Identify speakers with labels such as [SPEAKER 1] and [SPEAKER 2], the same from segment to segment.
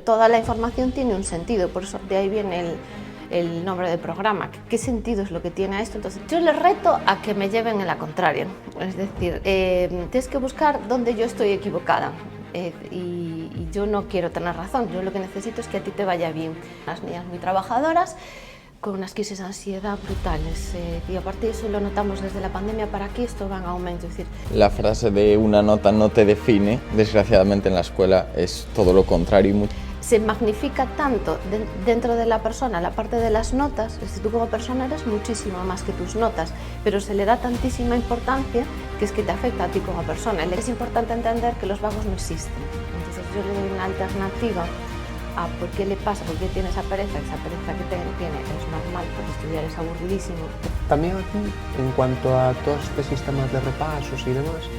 [SPEAKER 1] toda la información tiene un sentido, por eso de ahí viene el nombre del programa. ¿Qué sentido es lo que tiene esto? Entonces yo les reto a que me lleven en la contraria, es decir, tienes que buscar dónde yo estoy equivocada. Y yo no quiero tener razón, yo lo que necesito es que a ti te vaya bien. Las niñas muy trabajadoras, con unas crisis de ansiedad brutales, y aparte de eso lo notamos desde la pandemia para aquí, esto va en aumento. Es decir,
[SPEAKER 2] la frase de una nota no te define, desgraciadamente en la escuela es todo lo contrario.
[SPEAKER 1] Se magnifica tanto dentro de la persona la parte de las notas, es decir, tú como persona eres muchísimo más que tus notas, pero se le da tantísima importancia que es que te afecta a ti como persona. Es importante entender que los vagos no existen, entonces yo le doy una alternativa a por qué le pasa, por qué tiene esa pereza que tiene, es normal, porque estudiar es aburridísimo.
[SPEAKER 3] También aquí, en cuanto a todos estos sistemas de repasos y demás,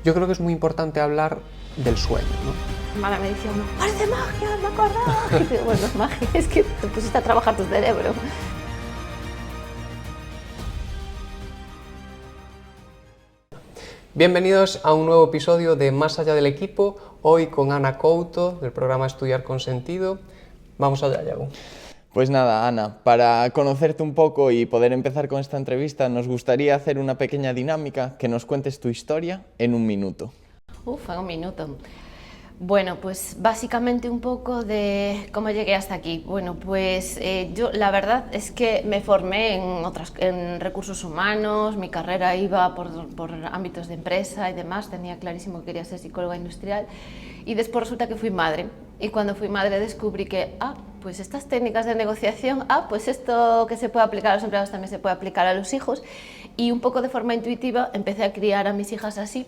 [SPEAKER 3] yo creo que es muy importante hablar del sueño, ¿no?
[SPEAKER 1] Mara me decía, parece magia, me acordaba. Y digo, bueno, es magia, es que te pusiste a trabajar tu cerebro.
[SPEAKER 3] Bienvenidos a un nuevo episodio de Más allá del equipo, hoy con Ana Couto, del programa Estudiar con Sentido. Vamos allá, Iago.
[SPEAKER 2] Pues nada, Ana, para conocerte un poco y poder empezar con esta entrevista, nos gustaría hacer una pequeña dinámica, que nos cuentes tu historia en un minuto.
[SPEAKER 1] En un minuto. Bueno, pues básicamente un poco de cómo llegué hasta aquí. Bueno, pues yo la verdad es que me formé en recursos humanos, mi carrera iba por ámbitos de empresa y demás, tenía clarísimo que quería ser psicóloga industrial y después resulta que fui madre. Y cuando fui madre descubrí que, pues estas técnicas de negociación, pues esto que se puede aplicar a los empleados también se puede aplicar a los hijos, y un poco de forma intuitiva empecé a criar a mis hijas así,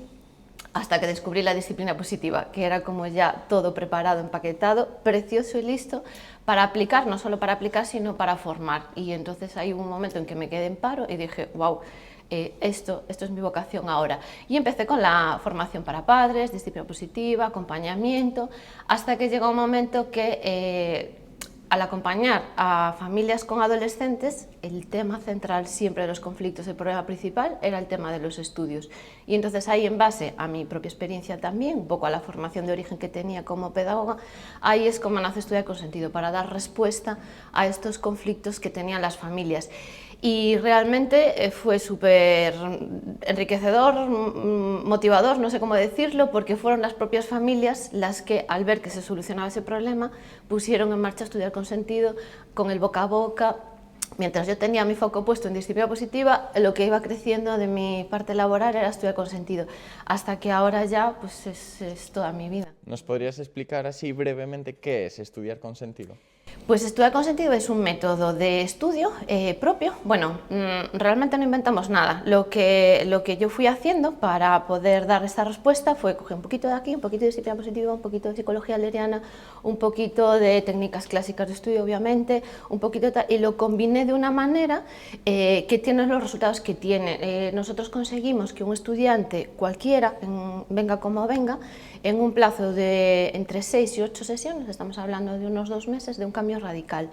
[SPEAKER 1] hasta que descubrí la disciplina positiva, que era como ya todo preparado, empaquetado, precioso y listo para aplicar, no solo para aplicar, sino para formar. Y entonces hay un momento en que me quedé en paro y dije, wow, esto es mi vocación ahora. Y empecé con la formación para padres, disciplina positiva, acompañamiento, hasta que llegó un momento que al acompañar a familias con adolescentes, el tema central siempre de los conflictos, el problema principal era el tema de los estudios. Y entonces ahí, en base a mi propia experiencia también, un poco a la formación de origen que tenía como pedagoga, ahí es como nace Estudiar con Sentido, para dar respuesta a estos conflictos que tenían las familias. Y realmente fue súper enriquecedor, motivador, no sé cómo decirlo, porque fueron las propias familias las que, al ver que se solucionaba ese problema, pusieron en marcha Estudiar con Sentido, con el boca a boca. Mientras yo tenía mi foco puesto en disciplina positiva, lo que iba creciendo de mi parte laboral era Estudiar con Sentido, hasta que ahora ya pues es toda mi vida.
[SPEAKER 2] ¿Nos podrías explicar así brevemente qué es Estudiar con Sentido?
[SPEAKER 1] Pues Estudiar con Sentido es un método de estudio propio. Bueno, realmente no inventamos nada. Lo que yo fui haciendo para poder dar esta respuesta fue coger un poquito de aquí, un poquito de disciplina positiva, un poquito de psicología adleriana, un poquito de técnicas clásicas de estudio, obviamente, un poquito de tal, y lo combiné de una manera que tiene los resultados que tiene. Nosotros conseguimos que un estudiante cualquiera, venga como venga, en un plazo de entre 6 y 8 sesiones, estamos hablando de unos 2 meses, de un cambio radical.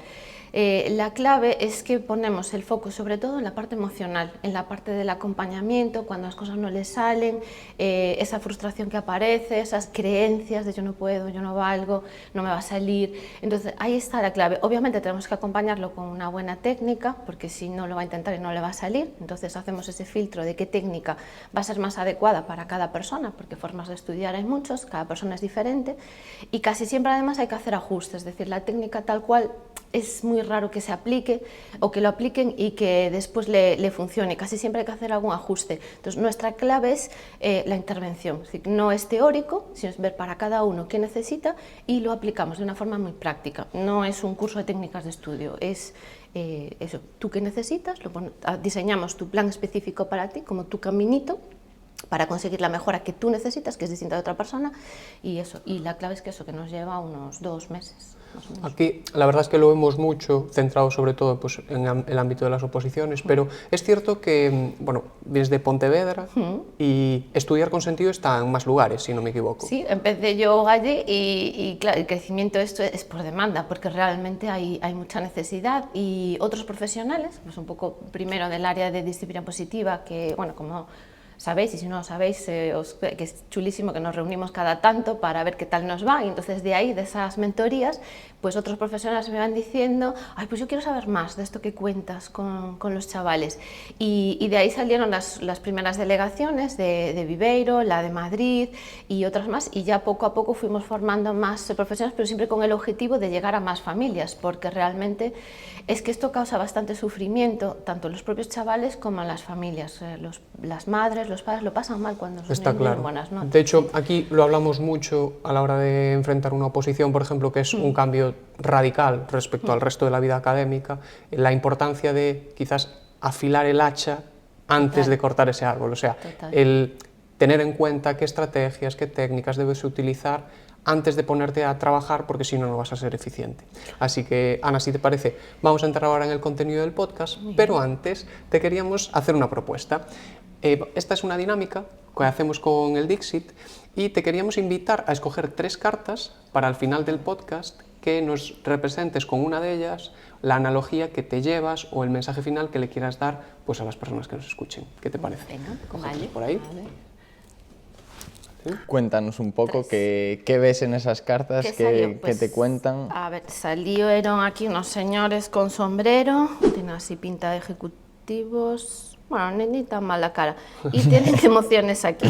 [SPEAKER 1] La clave es que ponemos el foco sobre todo en la parte emocional, en la parte del acompañamiento, cuando las cosas no les salen, esa frustración que aparece, esas creencias de yo no puedo, yo no valgo, no me va a salir. Entonces ahí está la clave. Obviamente tenemos que acompañarlo con una buena técnica, porque si no lo va a intentar y no le va a salir, entonces hacemos ese filtro de qué técnica va a ser más adecuada para cada persona, porque formas de estudiar hay muchos, cada persona es diferente, y casi siempre además hay que hacer ajustes, es decir, la técnica tal cual es muy raro que se aplique o que lo apliquen y que después le funcione, casi siempre hay que hacer algún ajuste. Entonces nuestra clave es la intervención, es decir, no es teórico, sino es ver para cada uno qué necesita y lo aplicamos de una forma muy práctica. No es un curso de técnicas de estudio, es eso, tú qué necesitas, diseñamos tu plan específico para ti, como tu caminito, para conseguir la mejora que tú necesitas, que es distinta de otra persona, y eso. Y la clave es que eso, que nos lleva unos 2 meses. Más o menos.
[SPEAKER 3] Aquí la verdad es que lo vemos mucho centrado sobre todo pues, en el ámbito de las oposiciones, pero es cierto que, bueno, vienes de Pontevedra y Estudiar con Sentido está en más lugares, si no me equivoco.
[SPEAKER 1] Sí, empecé yo allí y claro, el crecimiento esto es por demanda, porque realmente hay mucha necesidad y otros profesionales, pues un poco primero del área de disciplina positiva, que bueno, como sabéis, y si no lo sabéis, que es chulísimo que nos reunimos cada tanto para ver qué tal nos va, y entonces de ahí, de esas mentorías, pues otros profesionales me van diciendo, ay, pues yo quiero saber más de esto que cuentas con los chavales, y de ahí salieron las primeras delegaciones de Viveiro, la de Madrid y otras más, y ya poco a poco fuimos formando más profesionales, pero siempre con el objetivo de llegar a más familias, porque realmente es que esto causa bastante sufrimiento, tanto en los propios chavales como en las familias. Las madres, los padres lo pasan mal cuando sus niños tienen buenas notas.
[SPEAKER 3] De hecho, aquí lo hablamos mucho a la hora de enfrentar una oposición, por ejemplo, que es un cambio radical respecto al resto de la vida académica, la importancia de quizás afilar el hacha antes de cortar ese árbol, o sea, el tener en cuenta qué estrategias, qué técnicas debes utilizar antes de ponerte a trabajar, porque si no, no vas a ser eficiente. Así que, Ana, si te parece, vamos a entrar ahora en el contenido del podcast, pero antes te queríamos hacer una propuesta. Esta es una dinámica que hacemos con el Dixit y te queríamos invitar a escoger 3 cartas para al final del podcast que nos representes con una de ellas la analogía que te llevas o el mensaje final que le quieras dar pues, a las personas que nos escuchen. ¿Qué te parece?
[SPEAKER 1] Venga,
[SPEAKER 3] Cógelas por ahí.
[SPEAKER 1] Vale.
[SPEAKER 2] Cuéntanos un poco qué ves en esas cartas, qué te cuentan.
[SPEAKER 1] A ver, salieron aquí unos señores con sombrero, tienen así pinta de ejecutivos, bueno, ni tan mal la cara, y tienen emociones aquí,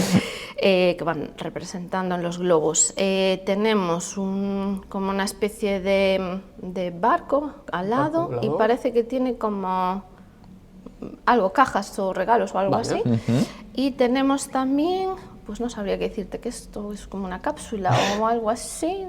[SPEAKER 1] que van representando en los globos. Tenemos como una especie de barco al lado y parece que tiene como algo, cajas o regalos o algo así. Y tenemos también, pues no sabría qué decirte, que esto es como una cápsula o algo así.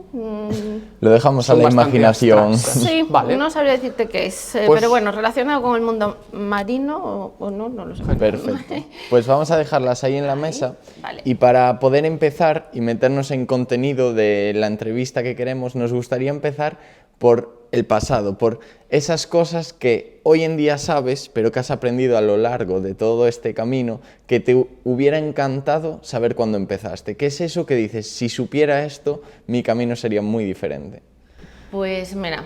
[SPEAKER 2] Lo dejamos a la imaginación.
[SPEAKER 1] Sí,
[SPEAKER 3] vale.
[SPEAKER 1] No sabría decirte qué es,
[SPEAKER 3] Pues,
[SPEAKER 1] pero bueno, relacionado con el mundo marino o no lo sé.
[SPEAKER 2] Perfecto. Pues vamos a dejarlas ahí en la mesa.
[SPEAKER 1] Vale.
[SPEAKER 2] Y para poder empezar y meternos en contenido de la entrevista que queremos, nos gustaría empezar por el pasado, por esas cosas que hoy en día sabes, pero que has aprendido a lo largo de todo este camino, que te hubiera encantado saber cuando empezaste. ¿Qué es eso que dices, si supiera esto, mi camino sería muy diferente?
[SPEAKER 1] Pues mira,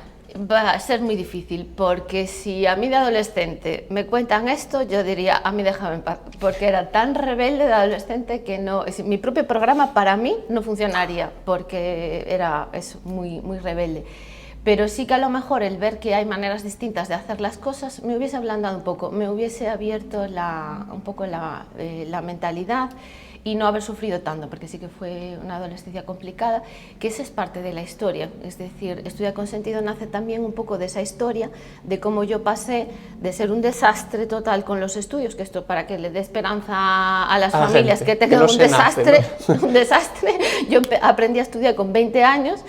[SPEAKER 1] va a ser muy difícil, porque si a mí de adolescente me cuentan esto, yo diría, a mí déjame en paz, porque era tan rebelde de adolescente que no, mi propio programa para mí no funcionaría, porque es muy rebelde. Pero sí que a lo mejor el ver que hay maneras distintas de hacer las cosas me hubiese ablandado un poco, me hubiese abierto un poco la mentalidad y no haber sufrido tanto, porque sí que fue una adolescencia complicada, que esa es parte de la historia. Es decir, Estudia con Sentido nace también un poco de esa historia, de cómo yo pasé de ser un desastre total con los estudios, que esto para que le dé esperanza a las familias que tengan un desastre, un desastre. Yo aprendí a estudiar con 20 años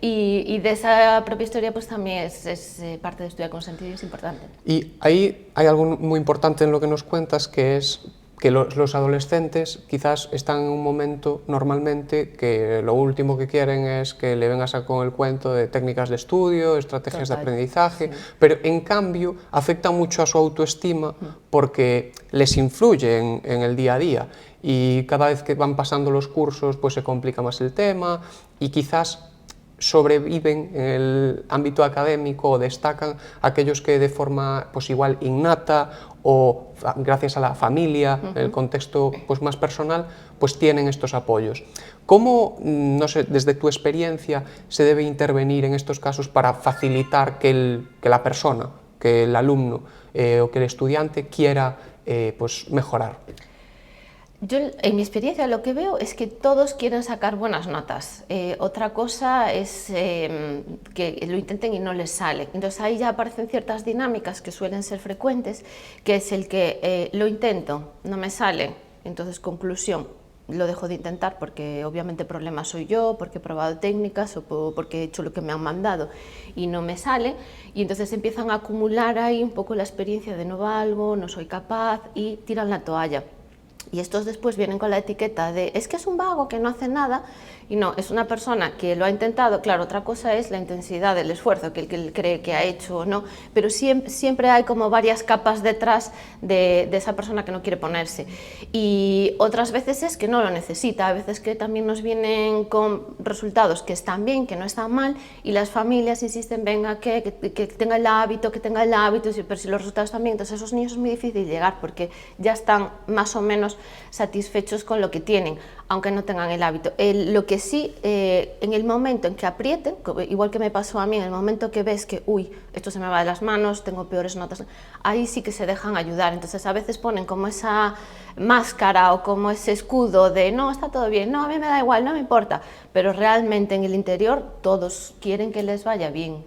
[SPEAKER 1] y de esa propia historia pues también es parte de Estudia con Sentido y es importante.
[SPEAKER 3] Y ahí hay algo muy importante en lo que nos cuentas, que es que los adolescentes quizás están en un momento normalmente que lo último que quieren es que le vengas con el cuento de técnicas de estudio, estrategias de aprendizaje, pero en cambio afecta mucho a su autoestima porque les influye en el día a día y cada vez que van pasando los cursos pues se complica más el tema y quizás sobreviven en el ámbito académico o destacan aquellos que de forma pues igual innata o gracias a la familia, el contexto pues más personal, pues tienen estos apoyos. ¿Cómo, no sé, desde tu experiencia se debe intervenir en estos casos para facilitar que la persona, que el alumno o que el estudiante quiera pues mejorar?
[SPEAKER 1] Yo, en mi experiencia, lo que veo es que todos quieren sacar buenas notas. Otra cosa es que lo intenten y no les sale. Entonces ahí ya aparecen ciertas dinámicas que suelen ser frecuentes, que es el que lo intento, no me sale, entonces conclusión, lo dejo de intentar porque obviamente el problema soy yo, porque he probado técnicas o porque he hecho lo que me han mandado y no me sale, y entonces empiezan a acumular ahí un poco la experiencia de no valgo, no soy capaz y tiran la toalla. Y estos después vienen con la etiqueta de es que es un vago que no hace nada, y no, es una persona que lo ha intentado. Claro, otra cosa es la intensidad del esfuerzo que él cree que ha hecho o no, pero siempre hay como varias capas detrás de esa persona que no quiere ponerse. Y otras veces es que no lo necesita, a veces que también nos vienen con resultados que están bien, que no están mal, y las familias insisten, venga, que tenga el hábito, pero si los resultados están bien, entonces a esos niños es muy difícil llegar porque ya están más o menos menos satisfechos con lo que tienen, aunque no tengan el hábito. Lo que sí, en el momento en que aprieten, igual que me pasó a mí, en el momento que ves que, uy, esto se me va de las manos, tengo peores notas, ahí sí que se dejan ayudar. Entonces a veces ponen como esa máscara o como ese escudo de no, está todo bien, no, a mí me da igual, no me importa, pero realmente en el interior todos quieren que les vaya bien.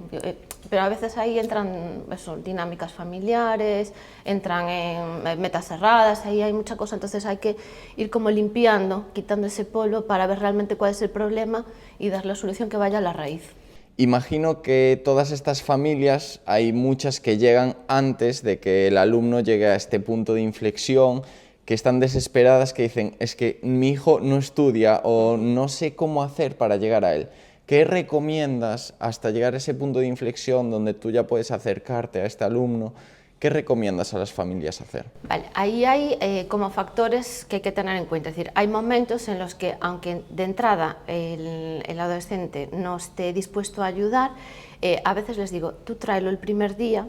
[SPEAKER 1] Pero a veces ahí entran dinámicas familiares, entran en metas cerradas, ahí hay mucha cosa, entonces hay que ir como limpiando, quitando ese polvo para ver realmente cuál es el problema y dar la solución que vaya a la raíz.
[SPEAKER 2] Imagino que todas estas familias, hay muchas que llegan antes de que el alumno llegue a este punto de inflexión, que están desesperadas, que dicen, es que mi hijo no estudia o no sé cómo hacer para llegar a él. ¿Qué recomiendas hasta llegar a ese punto de inflexión donde tú ya puedes acercarte a este alumno? ¿Qué recomiendas a las familias hacer?
[SPEAKER 1] Vale, ahí hay como factores que hay que tener en cuenta. Es decir, hay momentos en los que, aunque de entrada el adolescente no esté dispuesto a ayudar, a veces les digo, tú tráelo el primer día,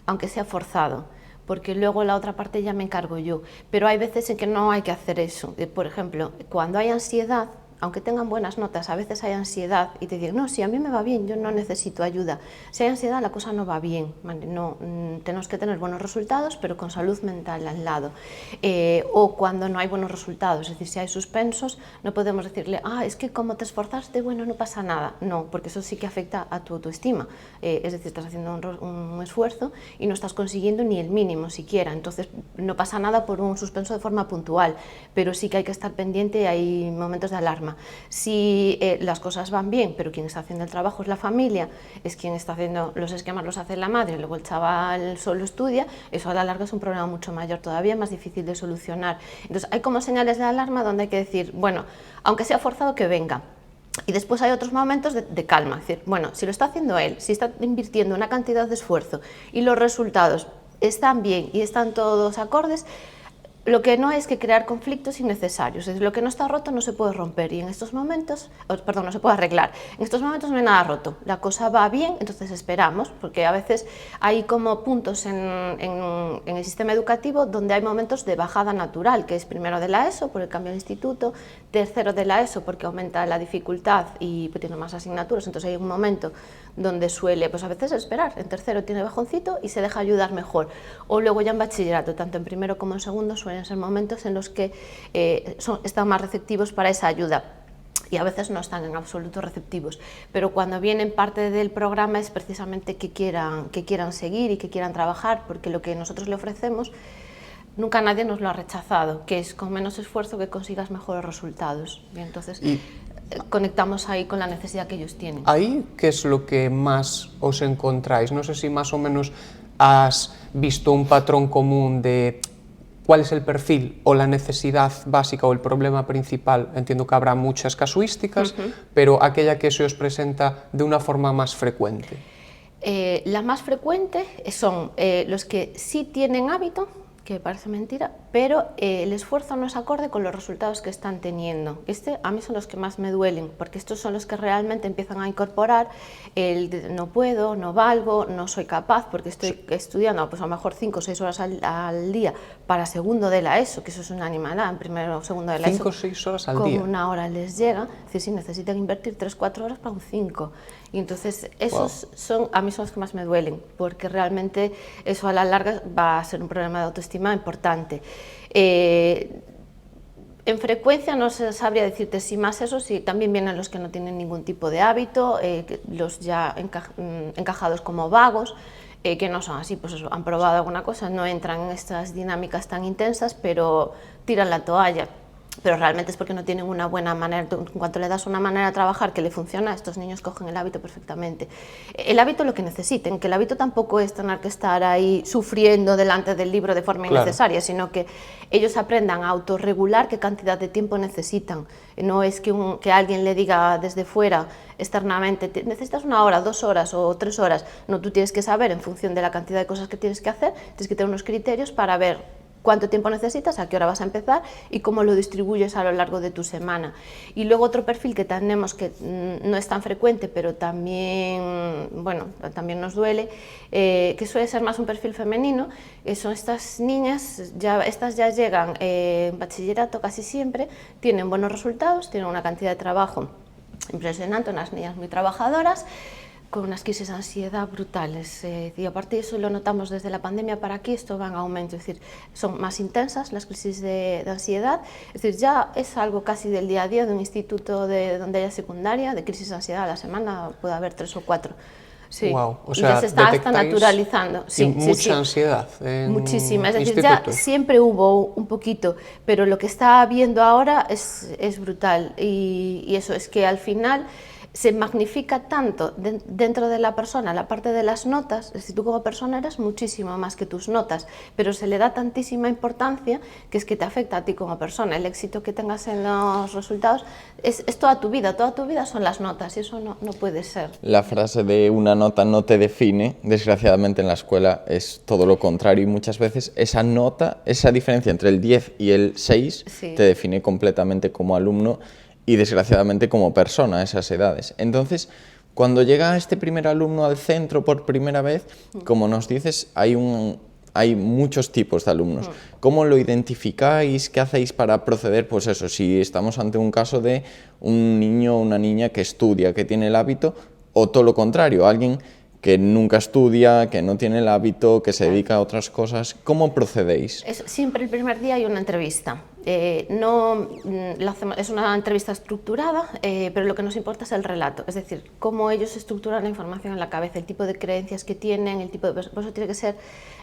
[SPEAKER 1] aunque sea forzado, porque luego la otra parte ya me encargo yo. Pero hay veces en que no hay que hacer eso. Por ejemplo, cuando hay ansiedad, aunque tengan buenas notas, a veces hay ansiedad y te dicen, no, si a mí me va bien, yo no necesito ayuda. Si hay ansiedad, la cosa no va bien, ¿vale? No, tenemos que tener buenos resultados, pero con salud mental al lado. O cuando no hay buenos resultados, es decir, si hay suspensos, no podemos decirle, es que como te esforzaste, bueno, no pasa nada. No, porque eso sí que afecta a tu autoestima. Es decir, estás haciendo un esfuerzo y no estás consiguiendo ni el mínimo siquiera. Entonces, no pasa nada por un suspenso de forma puntual, pero sí que hay que estar pendiente y hay momentos de alarma. Si las cosas van bien, pero quien está haciendo el trabajo es la familia, es quien está haciendo los esquemas, los hace la madre, luego el chaval solo estudia, eso a la larga es un problema mucho mayor todavía, más difícil de solucionar. Entonces hay como señales de alarma donde hay que decir, bueno, aunque sea forzado que venga. Y después hay otros momentos de calma, es decir, bueno, si lo está haciendo él, si está invirtiendo una cantidad de esfuerzo y los resultados están bien y están todos acordes, lo que no es que crear conflictos innecesarios, es decir, lo que no está roto no se puede romper y en estos momentos, perdón, no se puede arreglar, en estos momentos no hay nada roto, la cosa va bien, entonces esperamos, porque a veces hay como puntos en el sistema educativo donde hay momentos de bajada natural, que es primero de la ESO por el cambio de instituto, tercero de la ESO porque aumenta la dificultad y tiene más asignaturas, entonces hay un momento donde suele, pues a veces esperar, en tercero tiene bajoncito y se deja ayudar mejor, o luego ya en bachillerato, tanto en primero como en segundo suelen ser momentos en los que están más receptivos para esa ayuda y a veces no están en absoluto receptivos, pero cuando vienen parte del programa es precisamente que quieran seguir y que quieran trabajar, porque lo que nosotros le ofrecemos nunca nadie nos lo ha rechazado, que es con menos esfuerzo que consigas mejores resultados. Y entonces conectamos ahí con la necesidad que ellos tienen.
[SPEAKER 3] Ahí, ¿qué es lo que más os encontráis? No sé si más o menos has visto un patrón común de cuál es el perfil o la necesidad básica o el problema principal. Entiendo que habrá muchas casuísticas, pero aquella que se os presenta de una forma más frecuente.
[SPEAKER 1] La más frecuente son los que sí tienen hábito, que parece mentira, pero el esfuerzo no es acorde con los resultados que están teniendo. A mí son los que más me duelen, porque estos son los que realmente empiezan a incorporar el de, no puedo, no valgo, no soy capaz, porque estoy estudiando pues a lo mejor 5 o 6 horas al día para segundo de la ESO, que eso es una animalada, en primero o segundo de la ESO.
[SPEAKER 3] 5 o 6 horas al
[SPEAKER 1] con
[SPEAKER 3] día.
[SPEAKER 1] Con una hora les llega, es decir, sí, necesitan invertir 3-4 horas para un 5. Y entonces esos a mí son los que más me duelen, porque realmente eso a la larga va a ser un problema de autoestima importante. En frecuencia no sabría decirte si más eso, si también vienen los que no tienen ningún tipo de hábito, los ya encajados como vagos, que no son así, pues eso, han probado alguna cosa, no entran en estas dinámicas tan intensas, pero tiran la toalla. Pero realmente es porque no tienen una buena manera, en cuanto le das una manera de trabajar que le funciona, estos niños cogen el hábito perfectamente. El hábito lo que necesiten, que el hábito tampoco es tener que estar ahí sufriendo delante del libro de forma innecesaria, sino que ellos aprendan a autorregular qué cantidad de tiempo necesitan. No es que alguien le diga desde fuera externamente, necesitas 1 hora, 2 horas o 3 horas. No, tú tienes que saber en función de la cantidad de cosas que tienes que hacer, tienes que tener unos criterios para ver cuánto tiempo necesitas, a qué hora vas a empezar y cómo lo distribuyes a lo largo de tu semana. Y luego otro perfil que tenemos, que no es tan frecuente, pero también, bueno, también nos duele, que suele ser más un perfil femenino, son estas niñas, estas ya llegan en bachillerato casi siempre, tienen buenos resultados, tienen una cantidad de trabajo impresionante, unas niñas muy trabajadoras, con unas crisis de ansiedad brutales, y aparte de eso lo notamos desde la pandemia para aquí, esto va en aumento, es decir, son más intensas las crisis de ansiedad, es decir, ya es algo casi del día a día de un instituto donde haya secundaria, de crisis de ansiedad a la semana puede haber 3 o 4. Sí,
[SPEAKER 3] wow. O
[SPEAKER 1] y
[SPEAKER 3] sea,
[SPEAKER 1] ya se está hasta naturalizando. Sí,
[SPEAKER 3] mucha ansiedad en
[SPEAKER 1] muchísima, es decir,
[SPEAKER 3] institutos.
[SPEAKER 1] ya siempre hubo un poquito, pero lo que está habiendo ahora es brutal y eso es que al final se magnifica tanto dentro de la persona la parte de las notas, es decir, tú como persona eres muchísimo más que tus notas, pero se le da tantísima importancia que es que te afecta a ti como persona. El éxito que tengas en los resultados es toda tu vida son las notas y eso no puede ser.
[SPEAKER 2] La frase de una nota no te define, desgraciadamente en la escuela es todo lo contrario y muchas veces esa nota, esa diferencia entre el 10 y el 6
[SPEAKER 1] Sí.
[SPEAKER 2] te define completamente como alumno y desgraciadamente como persona a esas edades. Entonces, cuando llega este primer alumno al centro por primera vez, como nos dices, hay muchos tipos de alumnos. ¿Cómo lo identificáis? ¿Qué hacéis para proceder? Pues eso, si estamos ante un caso de un niño o una niña que estudia, que tiene el hábito, o todo lo contrario, alguien que nunca estudia, que no tiene el hábito, que se dedica a otras cosas. ¿Cómo procedéis?
[SPEAKER 1] Siempre el primer día hay una entrevista. Es una entrevista estructurada, pero lo que nos importa es el relato, es decir, cómo ellos estructuran la información en la cabeza, el tipo de creencias que tienen, el tipo de... Por eso tiene que ser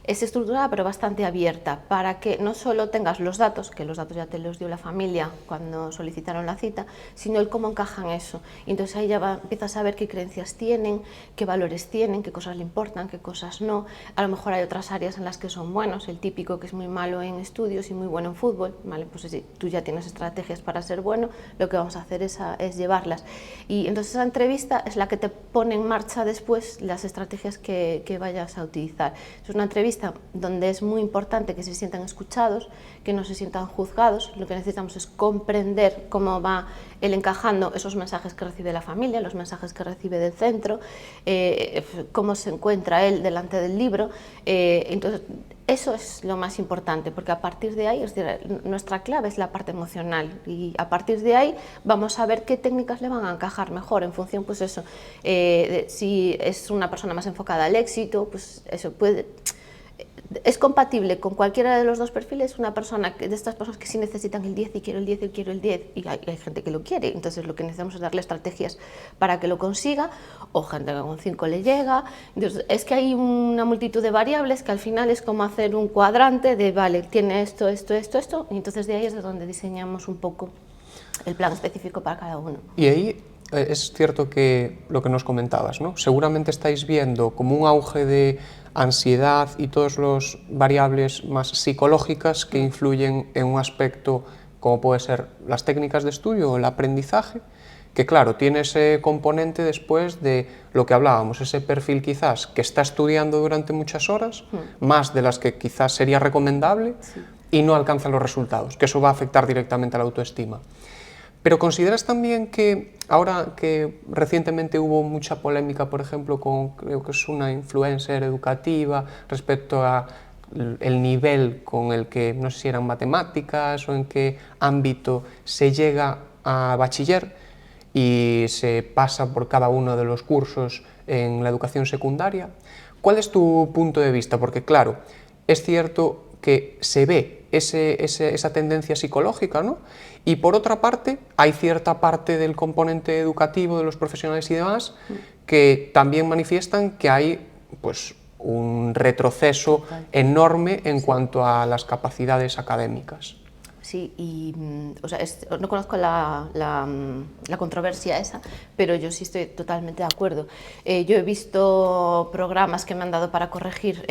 [SPEAKER 1] estructurada pero bastante abierta, para que no solo tengas los datos, que los datos ya te los dio la familia cuando solicitaron la cita, sino el cómo encajan eso. Y entonces ahí ya empiezas a ver qué creencias tienen, qué valores tienen, qué cosas le importan, qué cosas no. A lo mejor hay otras áreas en las que son buenos, el típico que es muy malo en estudios y muy bueno en fútbol, ¿vale? Pues si tú ya tienes estrategias para ser bueno, lo que vamos a hacer es llevarlas. Y entonces esa entrevista es la que te pone en marcha después las estrategias que vayas a utilizar. Es una entrevista donde es muy importante que se sientan escuchados, que no se sientan juzgados. Lo que necesitamos es comprender cómo va él encajando esos mensajes que recibe la familia, los mensajes que recibe del centro, cómo se encuentra él delante del libro. Entonces, eso es lo más importante, porque a partir de ahí, es decir, nuestra clave es la parte emocional y a partir de ahí vamos a ver qué técnicas le van a encajar mejor en función, pues eso, si es una persona más enfocada al éxito, pues eso es compatible con cualquiera de los dos perfiles, una persona de estas personas que sí necesitan el 10 y quiero el 10 y quiero el 10 y hay gente que lo quiere, entonces lo que necesitamos es darle estrategias para que lo consiga, o gente que con 5 le llega. Entonces, es que hay una multitud de variables que al final es como hacer un cuadrante de, vale, tiene esto, esto, esto, esto, y entonces de ahí es de donde diseñamos un poco el plan específico para cada uno.
[SPEAKER 3] Y ahí es cierto que lo que nos comentabas, ¿no? Seguramente estáis viendo como un auge de ansiedad y todas las variables más psicológicas que influyen en un aspecto como puede ser las técnicas de estudio o el aprendizaje, que claro, tiene ese componente después de lo que hablábamos, ese perfil quizás que está estudiando durante muchas horas, más de las que quizás sería recomendable, y no alcanza los resultados, que eso va a afectar directamente a la autoestima. Pero ¿consideras también que ahora que recientemente hubo mucha polémica, por ejemplo, con, creo que es una influencer educativa, respecto a el nivel con el que, no sé si eran matemáticas o en qué ámbito se llega a bachiller y se pasa por cada uno de los cursos en la educación secundaria? ¿Cuál es tu punto de vista? Porque claro, es cierto que se ve esa tendencia psicológica, ¿no? Y por otra parte, hay cierta parte del componente educativo de los profesionales y demás que también manifiestan que hay pues, un retroceso enorme en cuanto a las capacidades académicas.
[SPEAKER 1] Sí, y o sea, no conozco la controversia esa, pero yo sí estoy totalmente de acuerdo. Yo he visto programas que me han dado para corregir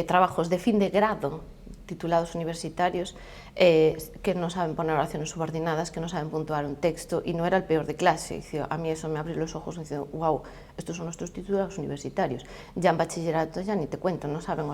[SPEAKER 1] trabajos de fin de grado titulados universitarios que no saben poner oraciones subordinadas, que no saben puntuar un texto, y no era el peor de clase. A mí eso me abrió los ojos diciendo, wow, estos son nuestros titulados universitarios. Ya en bachillerato ya ni te cuento, no saben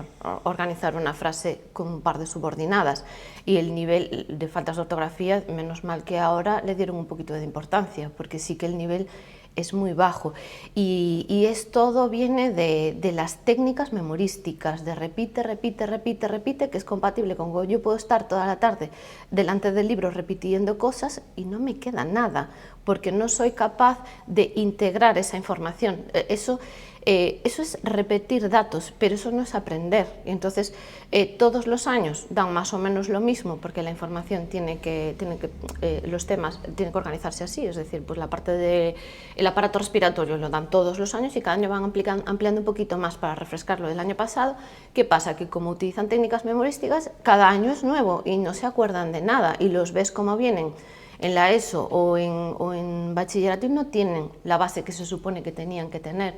[SPEAKER 1] organizar una frase con un par de subordinadas, y el nivel de faltas de ortografía, menos mal que ahora le dieron un poquito de importancia, porque sí que el nivel es muy bajo, y todo viene de las técnicas memorísticas, de repite, repite, repite, repite, que es compatible con yo puedo estar toda la tarde delante del libro repitiendo cosas y no me queda nada, porque no soy capaz de integrar esa información. Eso es repetir datos, pero eso no es aprender. Entonces, todos los años dan más o menos lo mismo, porque la información los temas tienen que organizarse así, es decir, pues la parte del aparato respiratorio lo dan todos los años y cada año van ampliando un poquito más para refrescar lo del año pasado. ¿Qué pasa? Que como utilizan técnicas memorísticas, cada año es nuevo y no se acuerdan de nada, y los ves como vienen en la ESO o en bachillerato y no tienen la base que se supone que tenían que tener,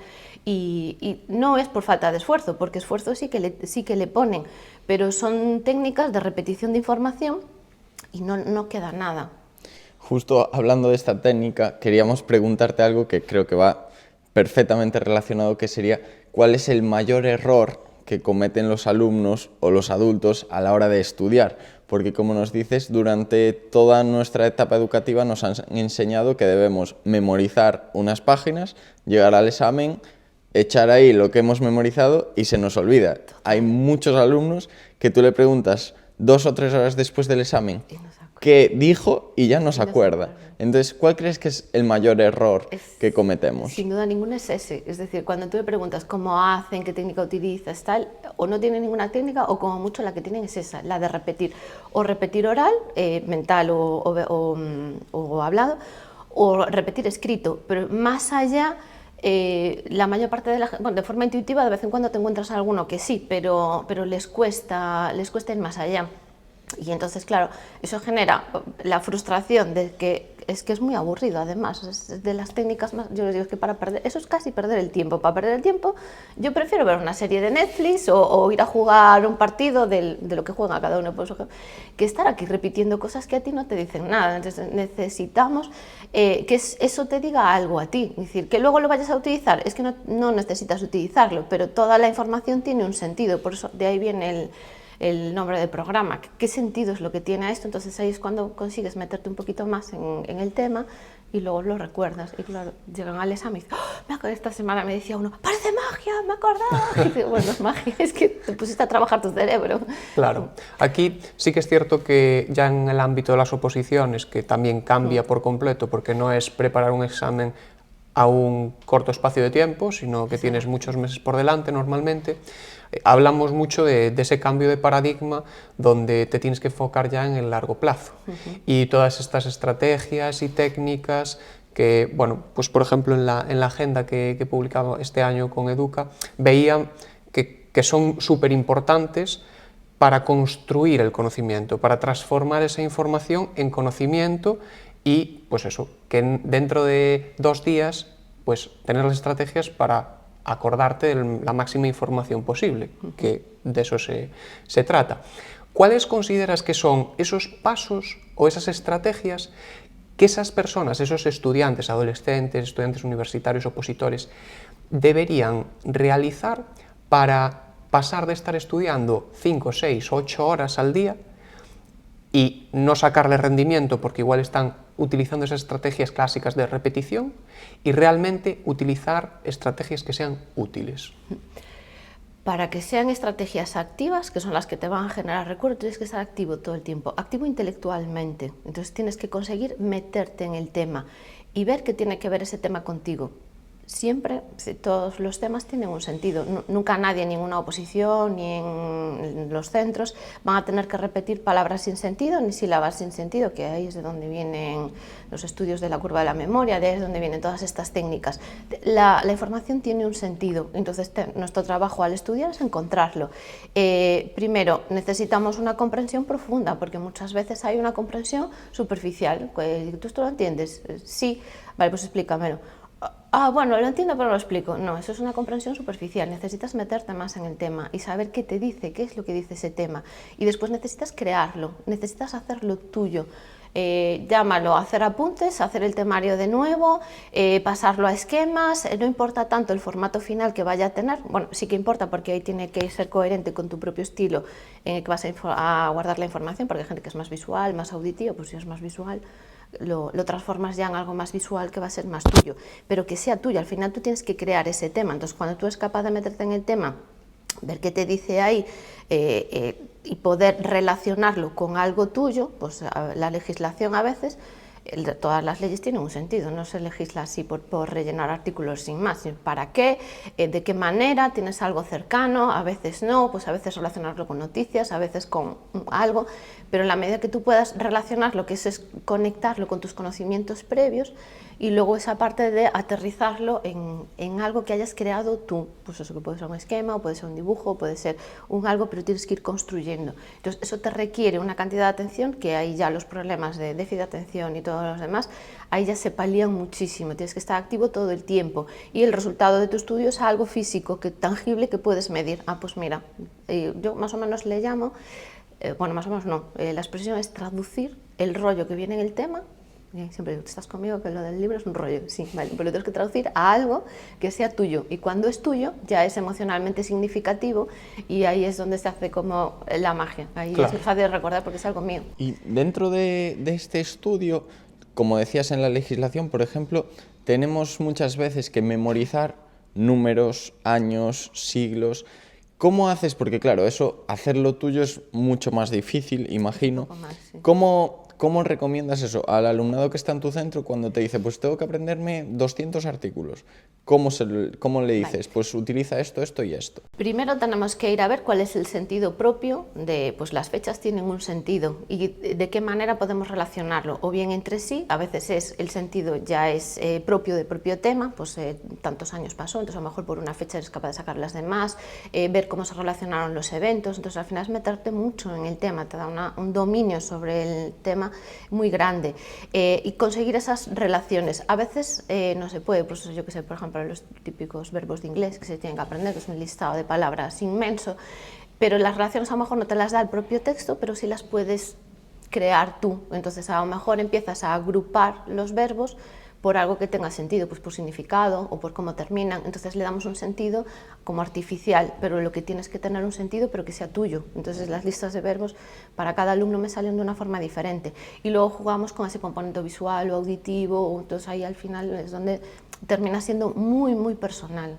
[SPEAKER 1] y no es por falta de esfuerzo, porque esfuerzo sí que le ponen, pero son técnicas de repetición de información y no queda nada.
[SPEAKER 2] Justo hablando de esta técnica, queríamos preguntarte algo que creo que va perfectamente relacionado, que sería ¿cuál es el mayor error que cometen los alumnos o los adultos a la hora de estudiar? Porque, como nos dices, durante toda nuestra etapa educativa nos han enseñado que debemos memorizar unas páginas, llegar al examen, echar ahí lo que hemos memorizado y se nos olvida. Hay muchos alumnos que tú le preguntas 2 o 3 horas después del examen qué dijo y ya no se acuerda. Entonces, ¿cuál crees que es el mayor error que cometemos?
[SPEAKER 1] Sin duda ninguna es ese. Es decir, cuando tú le preguntas cómo hacen, qué técnica utilizas, tal, o no tienen ninguna técnica, o como mucho la que tienen es esa, la de repetir. O repetir oral, mental o hablado, o repetir escrito. Pero más allá, la mayor parte de la gente, bueno, de forma intuitiva, de vez en cuando te encuentras a alguno que sí, pero les cuesta ir más allá. Y entonces, claro, eso genera la frustración de que es muy aburrido, además, es de las técnicas más, yo les digo, es que para perder, eso es casi perder el tiempo. Para perder el tiempo yo prefiero ver una serie de Netflix o ir a jugar un partido de lo que juega cada uno, pues, que estar aquí repitiendo cosas que a ti no te dicen nada. Entonces necesitamos que eso te diga algo a ti, es decir, que luego lo vayas a utilizar, es que no necesitas utilizarlo, pero toda la información tiene un sentido, por eso de ahí viene el nombre del programa, qué sentido es lo que tiene esto. Entonces ahí es cuando consigues meterte un poquito más en el tema y luego lo recuerdas. Y claro, llegan al examen y dicen, me acuerdo, esta semana me decía uno, parece magia, me acordaba. Y dice, bueno, es magia, es que te pusiste a trabajar tu cerebro.
[SPEAKER 3] Claro, aquí sí que es cierto que ya en el ámbito de las oposiciones, que también cambia por completo, porque no es preparar un examen a un corto espacio de tiempo, sino que tienes muchos meses por delante normalmente. Hablamos mucho de ese cambio de paradigma donde te tienes que enfocar ya en el largo plazo. Y todas estas estrategias y técnicas que, bueno, pues por ejemplo en la agenda que he publicado este año con Educa, veía que son súper importantes para construir el conocimiento, para transformar esa información en conocimiento y, pues eso, que dentro de 2 días, pues tener las estrategias para acordarte de la máxima información posible, que de eso se trata. ¿Cuáles consideras que son esos pasos o esas estrategias que esas personas, esos estudiantes, adolescentes, estudiantes universitarios, opositores, deberían realizar para pasar de estar estudiando 5, 6, 8 horas al día y no sacarle rendimiento porque igual están utilizando esas estrategias clásicas de repetición y realmente utilizar estrategias que sean útiles?
[SPEAKER 1] Para que sean estrategias activas, que son las que te van a generar recuerdo, tienes que estar activo todo el tiempo, activo intelectualmente. Entonces tienes que conseguir meterte en el tema y ver qué tiene que ver ese tema contigo. Siempre, todos los temas tienen un sentido. Nunca nadie, en ninguna oposición ni en los centros, van a tener que repetir palabras sin sentido ni sílabas sin sentido, que ahí es de donde vienen los estudios de la curva de la memoria, de ahí es donde vienen todas estas técnicas. La información tiene un sentido, entonces nuestro trabajo al estudiar es encontrarlo. Primero, necesitamos una comprensión profunda, porque muchas veces hay una comprensión superficial. ¿Tú esto lo entiendes? Sí, vale, pues explícamelo. Bueno, lo entiendo, pero lo explico. No, eso es una comprensión superficial. Necesitas meterte más en el tema y saber qué te dice, qué es lo que dice ese tema. Y después necesitas crearlo, necesitas hacerlo tuyo. Llámalo hacer apuntes, hacer el temario de nuevo, pasarlo a esquemas. No importa tanto el formato final que vaya a tener. Bueno, sí que importa, porque ahí tiene que ser coherente con tu propio estilo en el que vas a guardar la información, porque hay gente que es más visual, más auditiva. Pues si es más visual, lo transformas ya en algo más visual que va a ser más tuyo, pero que sea tuyo. Al final tú tienes que crear ese tema. Entonces, cuando tú eres capaz de meterte en el tema, ver qué te dice ahí, y poder relacionarlo con algo tuyo, pues la legislación a veces, todas las leyes tienen un sentido, no se legisla así por rellenar artículos sin más, sino para qué, de qué manera, tienes algo cercano, a veces no, pues a veces relacionarlo con noticias, a veces con algo, pero en la medida que tú puedas relacionarlo, que es conectarlo con tus conocimientos previos, y luego esa parte de aterrizarlo en algo que hayas creado tú, pues eso, que puede ser un esquema, o puede ser un dibujo, puede ser un algo, pero tienes que ir construyendo. Entonces eso te requiere una cantidad de atención, que ahí ya los problemas de déficit de atención y todos los demás, ahí ya se palían muchísimo. Tienes que estar activo todo el tiempo, y el resultado de tu estudio es algo físico, tangible, que puedes medir. Pues mira, yo más o menos le llamo, bueno, más o menos no, la expresión es traducir el rollo que viene en el tema. Siempre digo, estás conmigo, que lo del libro es un rollo. Sí, vale, pero lo tienes que traducir a algo que sea tuyo, y cuando es tuyo ya es emocionalmente significativo, y ahí es donde se hace como la magia. Ahí
[SPEAKER 3] Claro.
[SPEAKER 1] es fácil de recordar porque es algo mío.
[SPEAKER 2] Y dentro de este estudio, como decías en la legislación, por ejemplo, tenemos muchas veces que memorizar números, años, siglos. ¿Cómo haces? Porque claro, eso, hacerlo tuyo es mucho más difícil, imagino.
[SPEAKER 1] Un poco más, sí.
[SPEAKER 2] ¿Cómo recomiendas eso al alumnado que está en tu centro cuando te dice, pues tengo que aprenderme 200 artículos? ¿Cómo le dices? Pues utiliza esto, esto y esto.
[SPEAKER 1] Primero tenemos que ir a ver cuál es el sentido propio de, pues las fechas tienen un sentido, y de qué manera podemos relacionarlo, o bien entre sí, a veces el sentido ya es propio del propio tema, pues tantos años pasó, entonces a lo mejor por una fecha eres capaz de sacar las demás, ver cómo se relacionaron los eventos. Entonces al final es meterte mucho en el tema, te da un dominio sobre el tema muy grande, y conseguir esas relaciones. A veces no se puede, pues yo que sé, por ejemplo, los típicos verbos de inglés que se tienen que aprender, que es un listado de palabras inmenso, pero las relaciones a lo mejor no te las da el propio texto, pero sí las puedes crear tú. Entonces a lo mejor empiezas a agrupar los verbos por algo que tenga sentido, pues por significado o por cómo terminan. Entonces le damos un sentido como artificial, pero lo que tienes que tener un sentido, pero que sea tuyo. Entonces las listas de verbos para cada alumno me salen de una forma diferente, y luego jugamos con ese componente visual o auditivo. Entonces ahí al final es donde termina siendo muy, muy personal.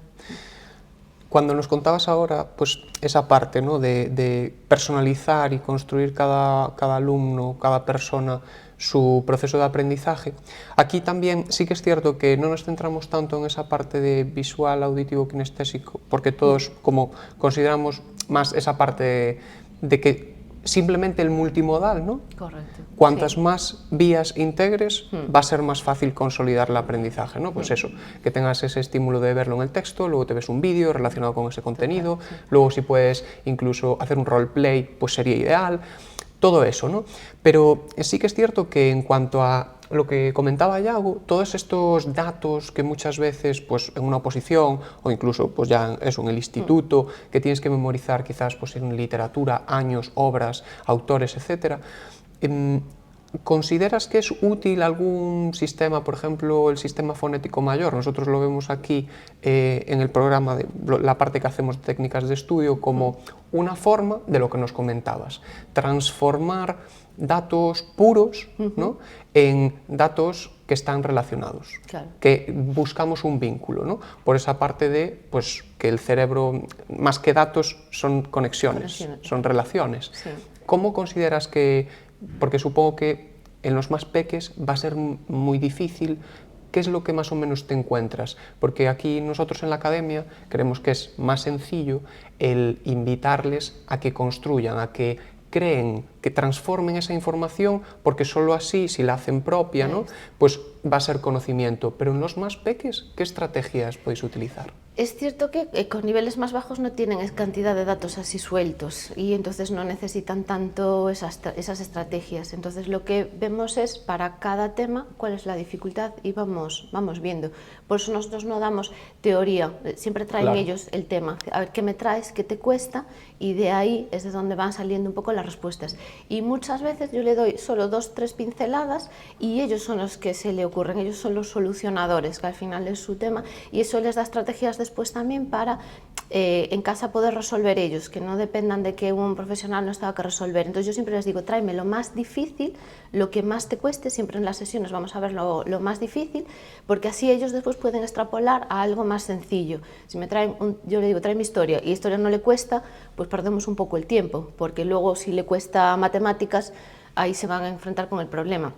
[SPEAKER 3] Cuando nos contabas ahora, pues esa parte, ¿no?, de personalizar y construir cada alumno, cada persona, su proceso de aprendizaje, aquí también sí que es cierto que no nos centramos tanto en esa parte de visual, auditivo, kinestésico, porque todos como consideramos más esa parte de que simplemente el multimodal, ¿no?
[SPEAKER 1] Correcto.
[SPEAKER 3] Cuantas
[SPEAKER 1] Sí.
[SPEAKER 3] más vías integres, va a ser más fácil consolidar el aprendizaje, ¿no? Pues eso, que tengas ese estímulo de verlo en el texto, luego te ves un vídeo relacionado con ese contenido, luego si puedes incluso hacer un roleplay, pues sería ideal, todo eso, ¿no? Pero sí que es cierto que en cuanto a lo que comentaba Yago, todos estos datos que muchas veces, pues en una oposición o incluso pues ya eso, en el instituto, que tienes que memorizar quizás pues en literatura, años, obras, autores, etcétera, ¿consideras que es útil algún sistema, por ejemplo, el sistema fonético mayor? Nosotros lo vemos aquí en el programa, la parte que hacemos de técnicas de estudio, como una forma de lo que nos comentabas, transformar datos puros, ¿no?, en datos que están relacionados,
[SPEAKER 1] Claro.
[SPEAKER 3] que buscamos un vínculo, ¿no?, por esa parte de pues, que el cerebro, más que datos, son conexiones. Son relaciones.
[SPEAKER 1] Sí.
[SPEAKER 3] ¿Cómo consideras que, porque supongo que en los más peques va a ser muy difícil, qué es lo que más o menos te encuentras? Porque aquí nosotros en la academia creemos que es más sencillo el invitarles a que construyan, a que creen, que transformen esa información, porque solo así, si la hacen propia, ¿no?, pues va a ser conocimiento, pero en los más peques, ¿qué estrategias podéis utilizar?
[SPEAKER 1] Es cierto que con niveles más bajos no tienen cantidad de datos así sueltos y entonces no necesitan tanto esas estrategias. Entonces lo que vemos es para cada tema cuál es la dificultad y vamos viendo. Por eso nosotros no damos teoría, siempre traen ellos el tema. A ver, ¿qué me traes? ¿Qué te cuesta? Y de ahí es de donde van saliendo un poco las respuestas. Y muchas veces yo le doy solo 2 o 3 pinceladas y ellos son los que se le ocurren, ellos son los solucionadores, que al final es su tema, y eso les da estrategias después también para en casa poder resolver ellos, que no dependan de que un profesional nos tenga que resolver. Entonces yo siempre les digo, tráeme lo más difícil, lo que más te cueste, siempre en las sesiones vamos a ver lo más difícil, porque así ellos después pueden extrapolar a algo más sencillo. Si me traen, yo le digo, tráeme historia, y historia no le cuesta, pues perdemos un poco el tiempo, porque luego si le cuesta matemáticas, ahí se van a enfrentar con el problema.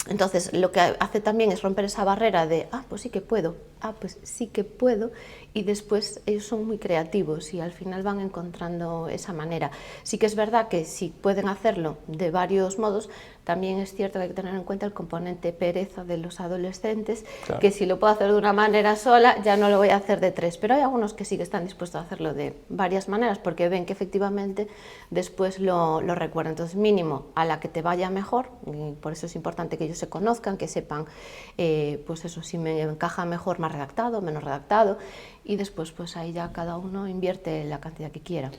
[SPEAKER 1] Entonces, lo que hace también es romper esa barrera de, pues sí que puedo, pues sí que puedo, y después ellos son muy creativos y al final van encontrando esa manera. Sí que es verdad que si pueden hacerlo de varios modos, también es cierto que hay que tener en cuenta el componente pereza de los adolescentes, que si lo puedo hacer de una manera sola, ya no lo voy a hacer de 3, pero hay algunos que sí que están dispuestos a hacerlo de varias maneras, porque ven que efectivamente después lo recuerdan. Entonces, mínimo a la que te vaya mejor, y por eso es importante que ellos se conozcan, que sepan, pues eso, si me encaja mejor más redactado, menos redactado, y después pues ahí ya cada uno invierte la cantidad que quiera.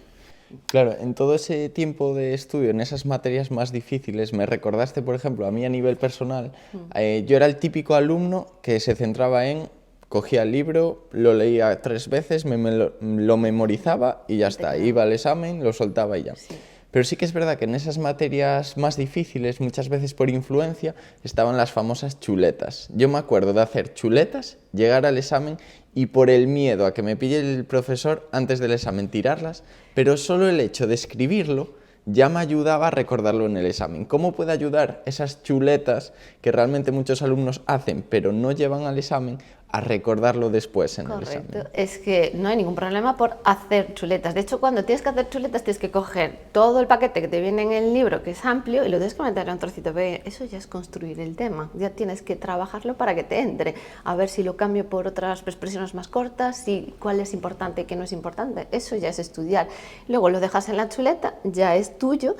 [SPEAKER 2] Claro, en todo ese tiempo de estudio, en esas materias más difíciles, me recordaste, por ejemplo, a mí a nivel personal, yo era el típico alumno que se centraba en, cogía el libro, lo leía 3 veces, lo memorizaba y ya está, iba al examen, lo soltaba y ya. Sí. Pero sí que es verdad que en esas materias más difíciles, muchas veces por influencia, estaban las famosas chuletas. Yo me acuerdo de hacer chuletas, llegar al examen y por el miedo a que me pille el profesor antes del examen tirarlas, pero solo el hecho de escribirlo ya me ayudaba a recordarlo en el examen. ¿Cómo puede ayudar esas chuletas que realmente muchos alumnos hacen pero no llevan al examen a recordarlo después en el examen?
[SPEAKER 1] Correcto, es que no hay ningún problema por hacer chuletas. De hecho, cuando tienes que hacer chuletas tienes que coger todo el paquete que te viene en el libro, que es amplio, y lo tienes que meter en un trocito. Eso ya es construir el tema, ya tienes que trabajarlo para que te entre, a ver si lo cambio por otras expresiones más cortas, y cuál es importante y qué no es importante. Eso ya es estudiar. Luego lo dejas en la chuleta, ya es tuyo,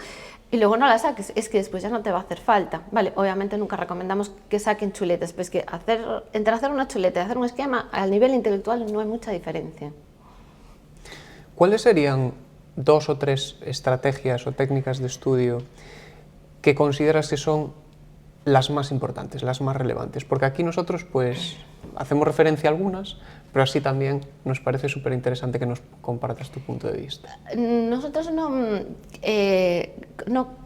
[SPEAKER 1] y luego no la saques, es que después ya no te va a hacer falta. Vale, obviamente nunca recomendamos que saquen chuletas, pues que entre hacer una chuleta y hacer un esquema, al nivel intelectual no hay mucha diferencia.
[SPEAKER 3] ¿Cuáles serían 2 o 3 estrategias o técnicas de estudio que consideras que son las más importantes, las más relevantes? Porque aquí nosotros pues hacemos referencia a algunas, pero así también nos parece súper interesante que nos compartas tu punto de vista.
[SPEAKER 1] Nosotros no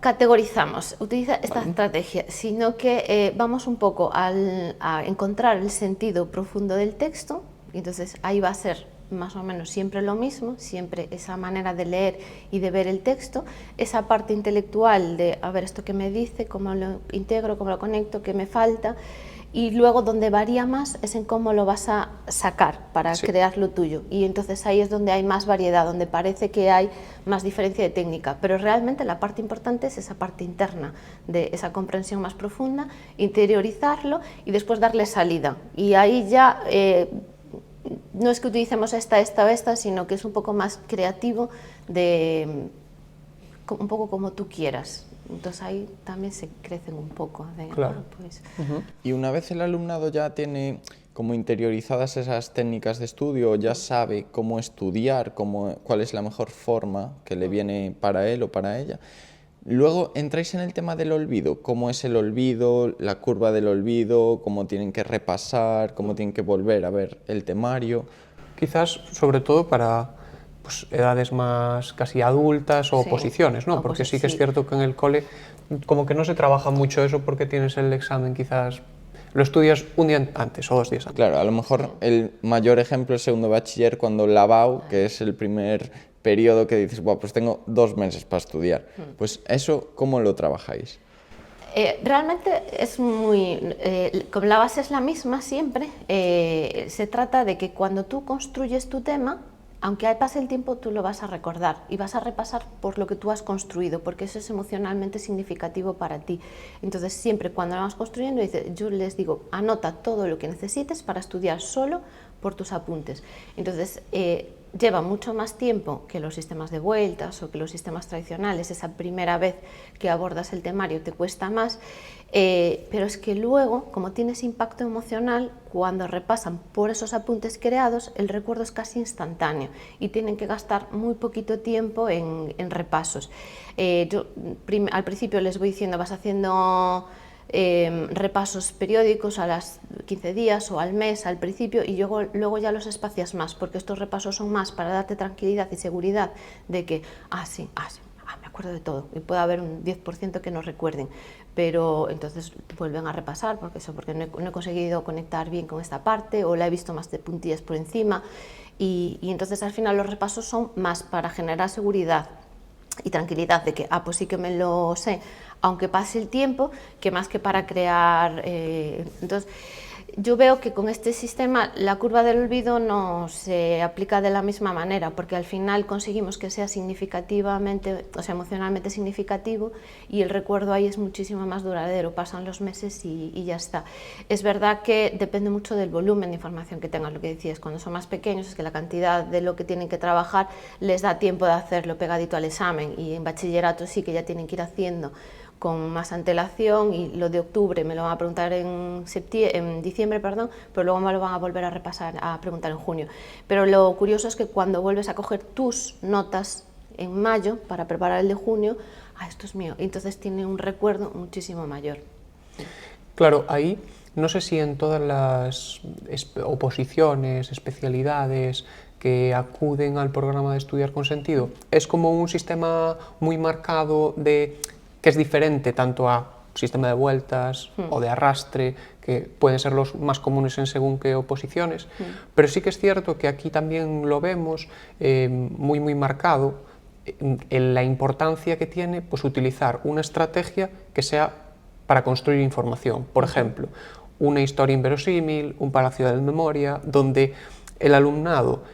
[SPEAKER 1] categorizamos, utiliza esta estrategia, sino que vamos un poco a encontrar el sentido profundo del texto, y entonces ahí va a ser más o menos siempre lo mismo, siempre esa manera de leer y de ver el texto, esa parte intelectual de a ver esto que me dice, cómo lo integro, cómo lo conecto, qué me falta, y luego donde varía más es en cómo lo vas a sacar para crear lo tuyo, y entonces ahí es donde hay más variedad, donde parece que hay más diferencia de técnica, pero realmente la parte importante es esa parte interna, de esa comprensión más profunda, interiorizarlo y después darle salida, y ahí ya no es que utilicemos esta o esta, sino que es un poco más creativo, un poco como tú quieras. Entonces ahí también se crecen un poco.
[SPEAKER 3] Claro.
[SPEAKER 1] Pues.
[SPEAKER 2] Y una vez el alumnado ya tiene como interiorizadas esas técnicas de estudio, ya sabe cómo estudiar, cuál es la mejor forma que le viene para él o para ella, luego entráis en el tema del olvido, cómo es el olvido, la curva del olvido, cómo tienen que repasar, cómo tienen que volver a ver el temario.
[SPEAKER 3] Quizás sobre todo para pues, edades más casi adultas o oposiciones, ¿no? Porque sí que es cierto que en el cole como que no se trabaja mucho eso porque tienes el examen quizás, lo estudias un día antes o 2 días antes.
[SPEAKER 2] Claro, a lo mejor el mayor ejemplo es segundo bachiller cuando la BAU, que es el primer periodo que dices, bueno, pues tengo 2 meses para estudiar. Pues eso, ¿cómo lo trabajáis?
[SPEAKER 1] Realmente es como la base es la misma siempre, se trata de que cuando tú construyes tu tema, aunque pase el tiempo, tú lo vas a recordar y vas a repasar por lo que tú has construido, porque eso es emocionalmente significativo para ti. Entonces, siempre cuando lo vamos construyendo, yo les digo, anota todo lo que necesites para estudiar solo por tus apuntes. Entonces, lleva mucho más tiempo que los sistemas de vueltas o que los sistemas tradicionales. Esa primera vez que abordas el temario te cuesta más, pero es que luego, como tienes impacto emocional, cuando repasan por esos apuntes creados, el recuerdo es casi instantáneo y tienen que gastar muy poquito tiempo en repasos. Yo al principio les voy diciendo, vas haciendo repasos periódicos a las 15 días o al mes al principio, y luego ya los espacias más, porque estos repasos son más para darte tranquilidad y seguridad de que, me acuerdo de todo, y puede haber un 10% que no recuerden, pero entonces vuelven a repasar porque no he conseguido conectar bien con esta parte, o la he visto más de puntillas por encima, y entonces al final los repasos son más para generar seguridad y tranquilidad de que, pues sí que me lo sé, aunque pase el tiempo, que más que para crear. Entonces, yo veo que con este sistema la curva del olvido no se aplica de la misma manera, porque al final conseguimos que sea significativamente, o sea, emocionalmente significativo, y el recuerdo ahí es muchísimo más duradero, pasan los meses y ya está. Es verdad que depende mucho del volumen de información que tengan, lo que decías, cuando son más pequeños es que la cantidad de lo que tienen que trabajar les da tiempo de hacerlo pegadito al examen, y en bachillerato sí que ya tienen que ir haciendo con más antelación, y lo de octubre me lo van a preguntar en diciembre, pero luego me lo van a volver a preguntar en junio. Pero lo curioso es que cuando vuelves a coger tus notas en mayo para preparar el de junio, esto es mío, entonces tiene un recuerdo muchísimo mayor.
[SPEAKER 3] Claro, ahí no sé si en todas las oposiciones, especialidades que acuden al programa de Estudiar con Sentido, es como un sistema muy marcado que es diferente tanto a sistema de vueltas o de arrastre, que pueden ser los más comunes en según qué oposiciones, pero sí que es cierto que aquí también lo vemos muy marcado en la importancia que tiene pues utilizar una estrategia que sea para construir información. Por ejemplo, una historia inverosímil, un palacio de memoria, donde el alumnado,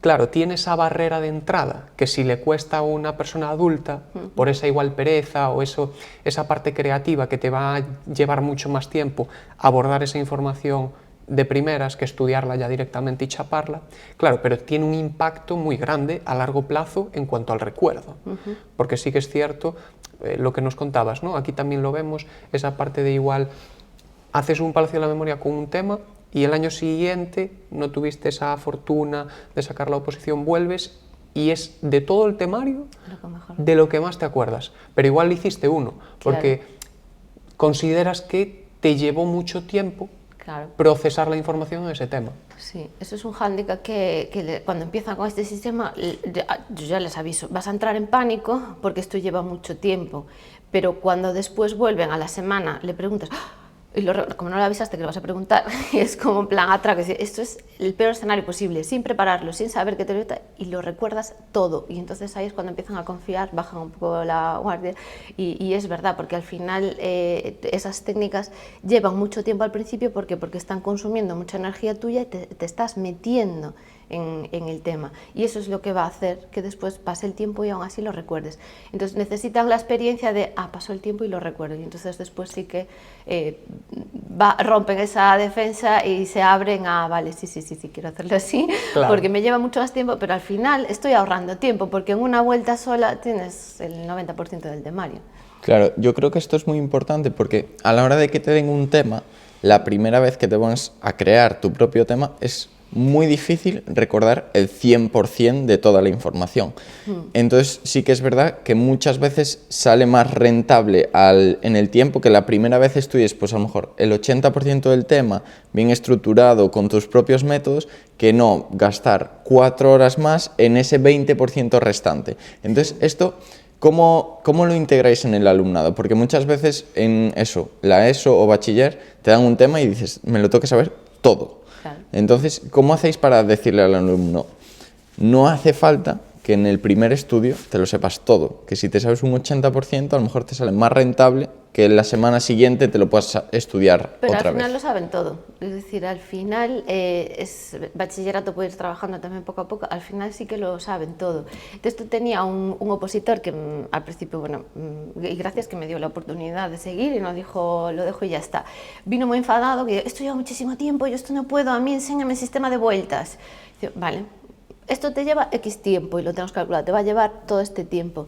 [SPEAKER 3] claro, tiene esa barrera de entrada que si le cuesta a una persona adulta, por esa igual pereza o esa parte creativa que te va a llevar mucho más tiempo abordar esa información de primeras que estudiarla ya directamente y chaparla, claro, pero tiene un impacto muy grande a largo plazo en cuanto al recuerdo, porque sí que es cierto lo que nos contabas, ¿no? Aquí también lo vemos, esa parte de igual, haces un palacio de la memoria con un tema y el año siguiente no tuviste esa fortuna de sacar la oposición, vuelves y es de todo el temario de lo que más te acuerdas, pero igual hiciste uno, porque consideras que te llevó mucho tiempo procesar la información en ese tema.
[SPEAKER 1] Sí, eso es un hándicap que cuando empiezan con este sistema, yo ya les aviso, vas a entrar en pánico porque esto lleva mucho tiempo, pero cuando después vuelven a la semana, le preguntas, y como no lo avisaste que lo vas a preguntar, es como en plan atraque, esto es el peor escenario posible, sin prepararlo, sin saber qué te lo, y lo recuerdas todo, y entonces ahí es cuando empiezan a confiar, bajan un poco la guardia, y es verdad, porque al final esas técnicas llevan mucho tiempo al principio, porque están consumiendo mucha energía tuya y te estás metiendo en el tema, y eso es lo que va a hacer que después pase el tiempo y aún así lo recuerdes. Entonces necesitan la experiencia de, pasó el tiempo y lo recuerdo, y entonces después sí que rompen esa defensa y se abren a, vale, sí, quiero hacerlo así, porque me lleva mucho más tiempo, pero al final estoy ahorrando tiempo, porque en una vuelta sola tienes el 90% del temario.
[SPEAKER 2] Claro, yo creo que esto es muy importante, porque a la hora de que te den un tema, la primera vez que te pones a crear tu propio tema es muy difícil recordar el 100% de toda la información. Entonces sí que es verdad que muchas veces sale más rentable en el tiempo que la primera vez estudies, pues a lo mejor el 80% del tema bien estructurado con tus propios métodos, que no gastar 4 horas más en ese 20% restante. Entonces esto, ¿cómo lo integráis en el alumnado? Porque muchas veces en la ESO o bachiller te dan un tema y dices, me lo tengo que saber todo. Entonces, ¿cómo hacéis para decirle al alumno? No hace falta que en el primer estudio te lo sepas todo, que si te sabes un 80%, a lo mejor te sale más rentable que la semana siguiente te lo puedas estudiar
[SPEAKER 1] Pero
[SPEAKER 2] otra
[SPEAKER 1] al final
[SPEAKER 2] vez.
[SPEAKER 1] lo saben todo, es decir, al final es bachillerato, puedes ir trabajando también poco a poco, al final sí que lo saben todo. De esto tenía un opositor que al principio, bueno, y gracias que me dio la oportunidad de seguir y no dijo, lo dejo y ya está. Vino muy enfadado, que esto lleva muchísimo tiempo, yo esto no puedo, a mí enséñame el sistema de vueltas. Dice, vale, esto te lleva X tiempo y lo tenemos calculado, te va a llevar todo este tiempo.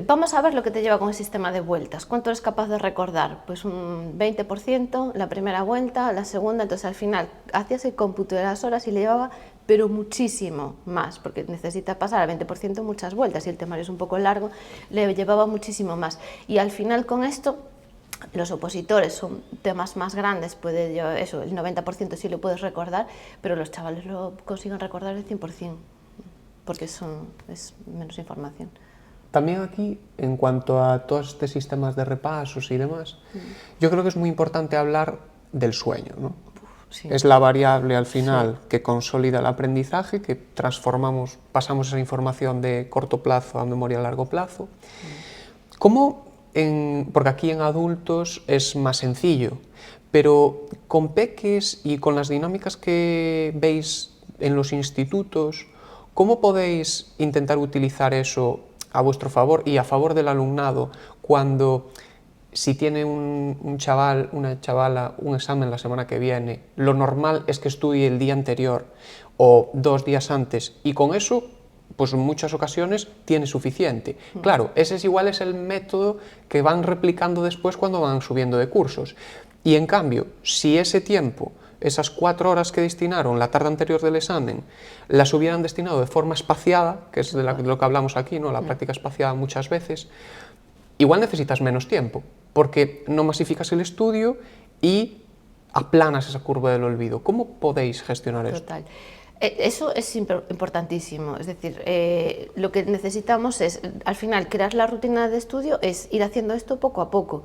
[SPEAKER 1] Vamos a ver lo que te lleva con el sistema de vueltas. ¿Cuánto eres capaz de recordar? Pues un 20% la primera vuelta, la segunda, entonces al final hacías el cómputo de las horas y le llevaba, pero muchísimo más, porque necesita pasar al 20% muchas vueltas y el temario es un poco largo, le llevaba muchísimo más. Y al final con esto, los opositores son temas más grandes, puede eso, el 90% sí lo puedes recordar, pero los chavales lo consiguen recordar el 100%, porque es menos información.
[SPEAKER 3] También aquí, en cuanto a todos estos sistemas de repasos y demás, yo creo que es muy importante hablar del sueño, ¿no?
[SPEAKER 1] Sí.
[SPEAKER 3] Es la variable al final que consolida el aprendizaje, que pasamos esa información de corto plazo a memoria a largo plazo. ¿Cómo, porque aquí en adultos es más sencillo, pero con peques y con las dinámicas que veis en los institutos, ¿cómo podéis intentar utilizar eso a vuestro favor y a favor del alumnado cuando, si tiene un chaval, una chavala, un examen la semana que viene, lo normal es que estudie el día anterior o 2 días antes y con eso, pues en muchas ocasiones tiene suficiente? Claro, ese es el método que van replicando después cuando van subiendo de cursos. Y en cambio, si ese tiempo, esas 4 horas que destinaron la tarde anterior del examen, las hubieran destinado de forma espaciada, que es de lo que hablamos aquí, ¿no? La práctica espaciada muchas veces, igual necesitas menos tiempo, porque no masificas el estudio y aplanas esa curva del olvido. ¿Cómo podéis gestionar esto?
[SPEAKER 1] Total. Eso es importantísimo, es decir, lo que necesitamos es, al final, crear la rutina de estudio, es ir haciendo esto poco a poco,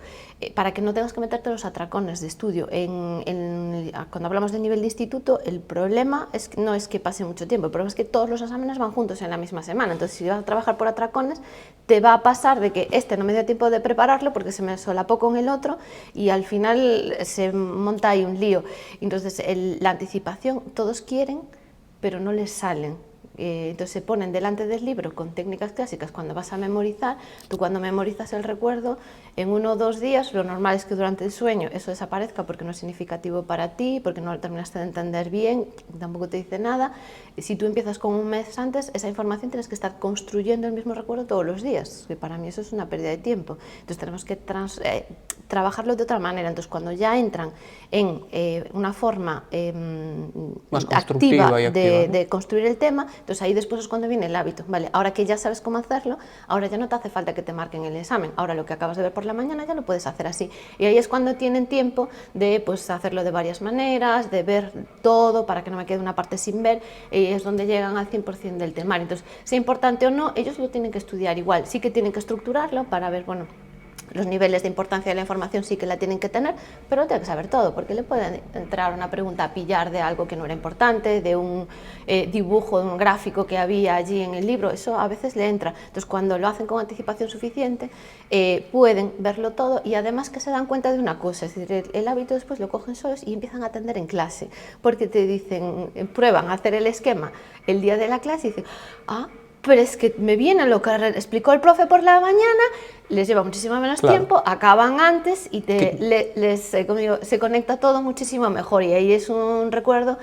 [SPEAKER 1] para que no tengas que meterte los atracones de estudio. Cuando hablamos de nivel de instituto, el problema no es que pase mucho tiempo, el problema es que todos los exámenes van juntos en la misma semana, entonces si vas a trabajar por atracones, te va a pasar de que no me dio tiempo de prepararlo porque se me solapó con el otro y al final se monta ahí un lío. Entonces, la anticipación, todos quieren, pero no les salen. Entonces se ponen delante del libro con técnicas clásicas cuando vas a memorizar. Tú cuando memorizas el recuerdo, en 1 o 2 días, lo normal es que durante el sueño eso desaparezca porque no es significativo para ti, porque no lo terminaste de entender bien, tampoco te dice nada. Si tú empiezas con un mes antes, esa información tienes que estar construyendo el mismo recuerdo todos los días, que para mí eso es una pérdida de tiempo. Entonces tenemos que trabajarlo de otra manera. Entonces cuando ya entran en una forma
[SPEAKER 3] más
[SPEAKER 1] activa
[SPEAKER 3] y activa, ¿no?
[SPEAKER 1] de construir el tema, entonces ahí después es cuando viene el hábito. Vale, ahora que ya sabes cómo hacerlo, ahora ya no te hace falta que te marquen el examen, ahora lo que acabas de ver por la mañana ya lo puedes hacer así. Y ahí es cuando tienen tiempo de pues, hacerlo de varias maneras, de ver todo para que no me quede una parte sin ver, y es donde llegan al 100% del temario. Entonces, sea importante o no, ellos lo tienen que estudiar igual, sí que tienen que estructurarlo para ver, bueno, los niveles de importancia de la información sí que la tienen que tener, pero no tienen que saber todo, porque le pueden entrar una pregunta a pillar de algo que no era importante, de un dibujo, de un gráfico que había allí en el libro, eso a veces le entra. Entonces, cuando lo hacen con anticipación suficiente, pueden verlo todo y además que se dan cuenta de una cosa, es decir, el hábito después lo cogen solos y empiezan a atender en clase, porque te dicen, prueban a hacer el esquema el día de la clase y dicen, pero es que me viene lo que explicó el profe por la mañana, les lleva muchísimo menos tiempo, acaban antes y como digo, se conecta todo muchísimo mejor y ahí es un recuerdo.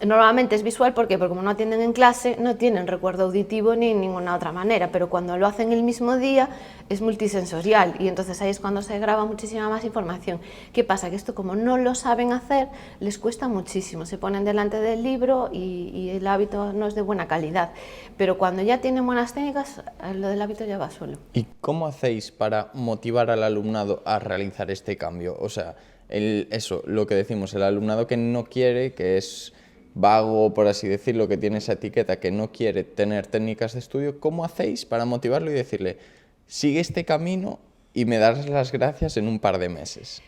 [SPEAKER 1] Normalmente es visual, ¿por qué? Porque como no atienden en clase, no tienen recuerdo auditivo ni ninguna otra manera, pero cuando lo hacen el mismo día es multisensorial y entonces ahí es cuando se graba muchísima más información. ¿Qué pasa? Que esto como no lo saben hacer, les cuesta muchísimo, se ponen delante del libro y el hábito no es de buena calidad, pero cuando ya tienen buenas técnicas, lo del hábito ya va solo.
[SPEAKER 2] ¿Y cómo hacéis para motivar al alumnado a realizar este cambio? O sea, lo que decimos, el alumnado que no quiere, que es vago, por así decirlo, que tiene esa etiqueta, que no quiere tener técnicas de estudio, ¿cómo hacéis para motivarlo y decirle, sigue este camino y me darás las gracias en un par de meses?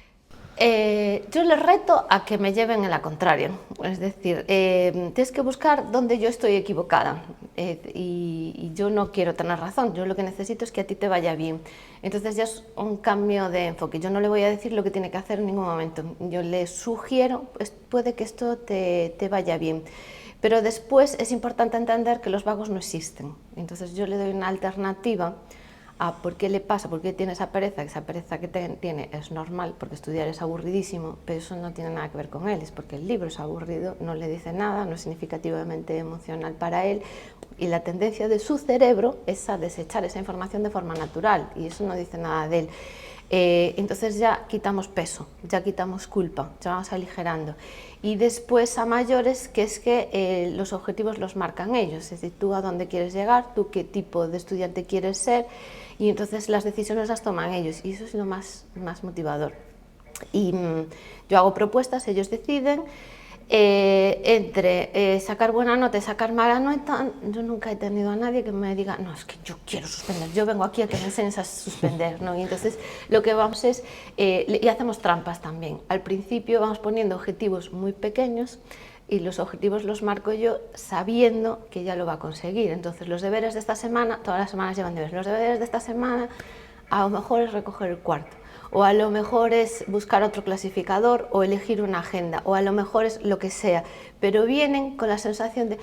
[SPEAKER 1] Yo les reto a que me lleven en la contraria, es decir, tienes que buscar donde yo estoy equivocada y yo no quiero tener razón, yo lo que necesito es que a ti te vaya bien. Entonces ya es un cambio de enfoque, yo no le voy a decir lo que tiene que hacer en ningún momento, yo le sugiero, pues, puede que esto te vaya bien. Pero después es importante entender que los vagos no existen, entonces yo le doy una alternativa a por qué le pasa, por qué tiene esa pereza que tiene es normal, porque estudiar es aburridísimo, pero eso no tiene nada que ver con él, es porque el libro es aburrido, no le dice nada, no es significativamente emocional para él, y la tendencia de su cerebro es a desechar esa información de forma natural, y eso no dice nada de él. Entonces ya quitamos peso, ya quitamos culpa, ya vamos aligerando. Y después a mayores, que es que los objetivos los marcan ellos, es decir, tú a dónde quieres llegar, tú qué tipo de estudiante quieres ser, y entonces las decisiones las toman ellos, y eso es lo más motivador. Y yo hago propuestas, ellos deciden. Entre sacar buena nota y sacar mala nota, yo nunca he tenido a nadie que me diga, no, es que yo quiero suspender, yo vengo aquí a que me enseñes a suspender, ¿no? Y entonces lo que vamos es, y hacemos trampas también, al principio vamos poniendo objetivos muy pequeños y los objetivos los marco yo sabiendo que ya lo va a conseguir. Entonces los deberes de esta semana, todas las semanas llevan deberes, los deberes de esta semana a lo mejor es recoger el cuarto, o a lo mejor es buscar otro clasificador o elegir una agenda, o a lo mejor es lo que sea, pero vienen con la sensación de,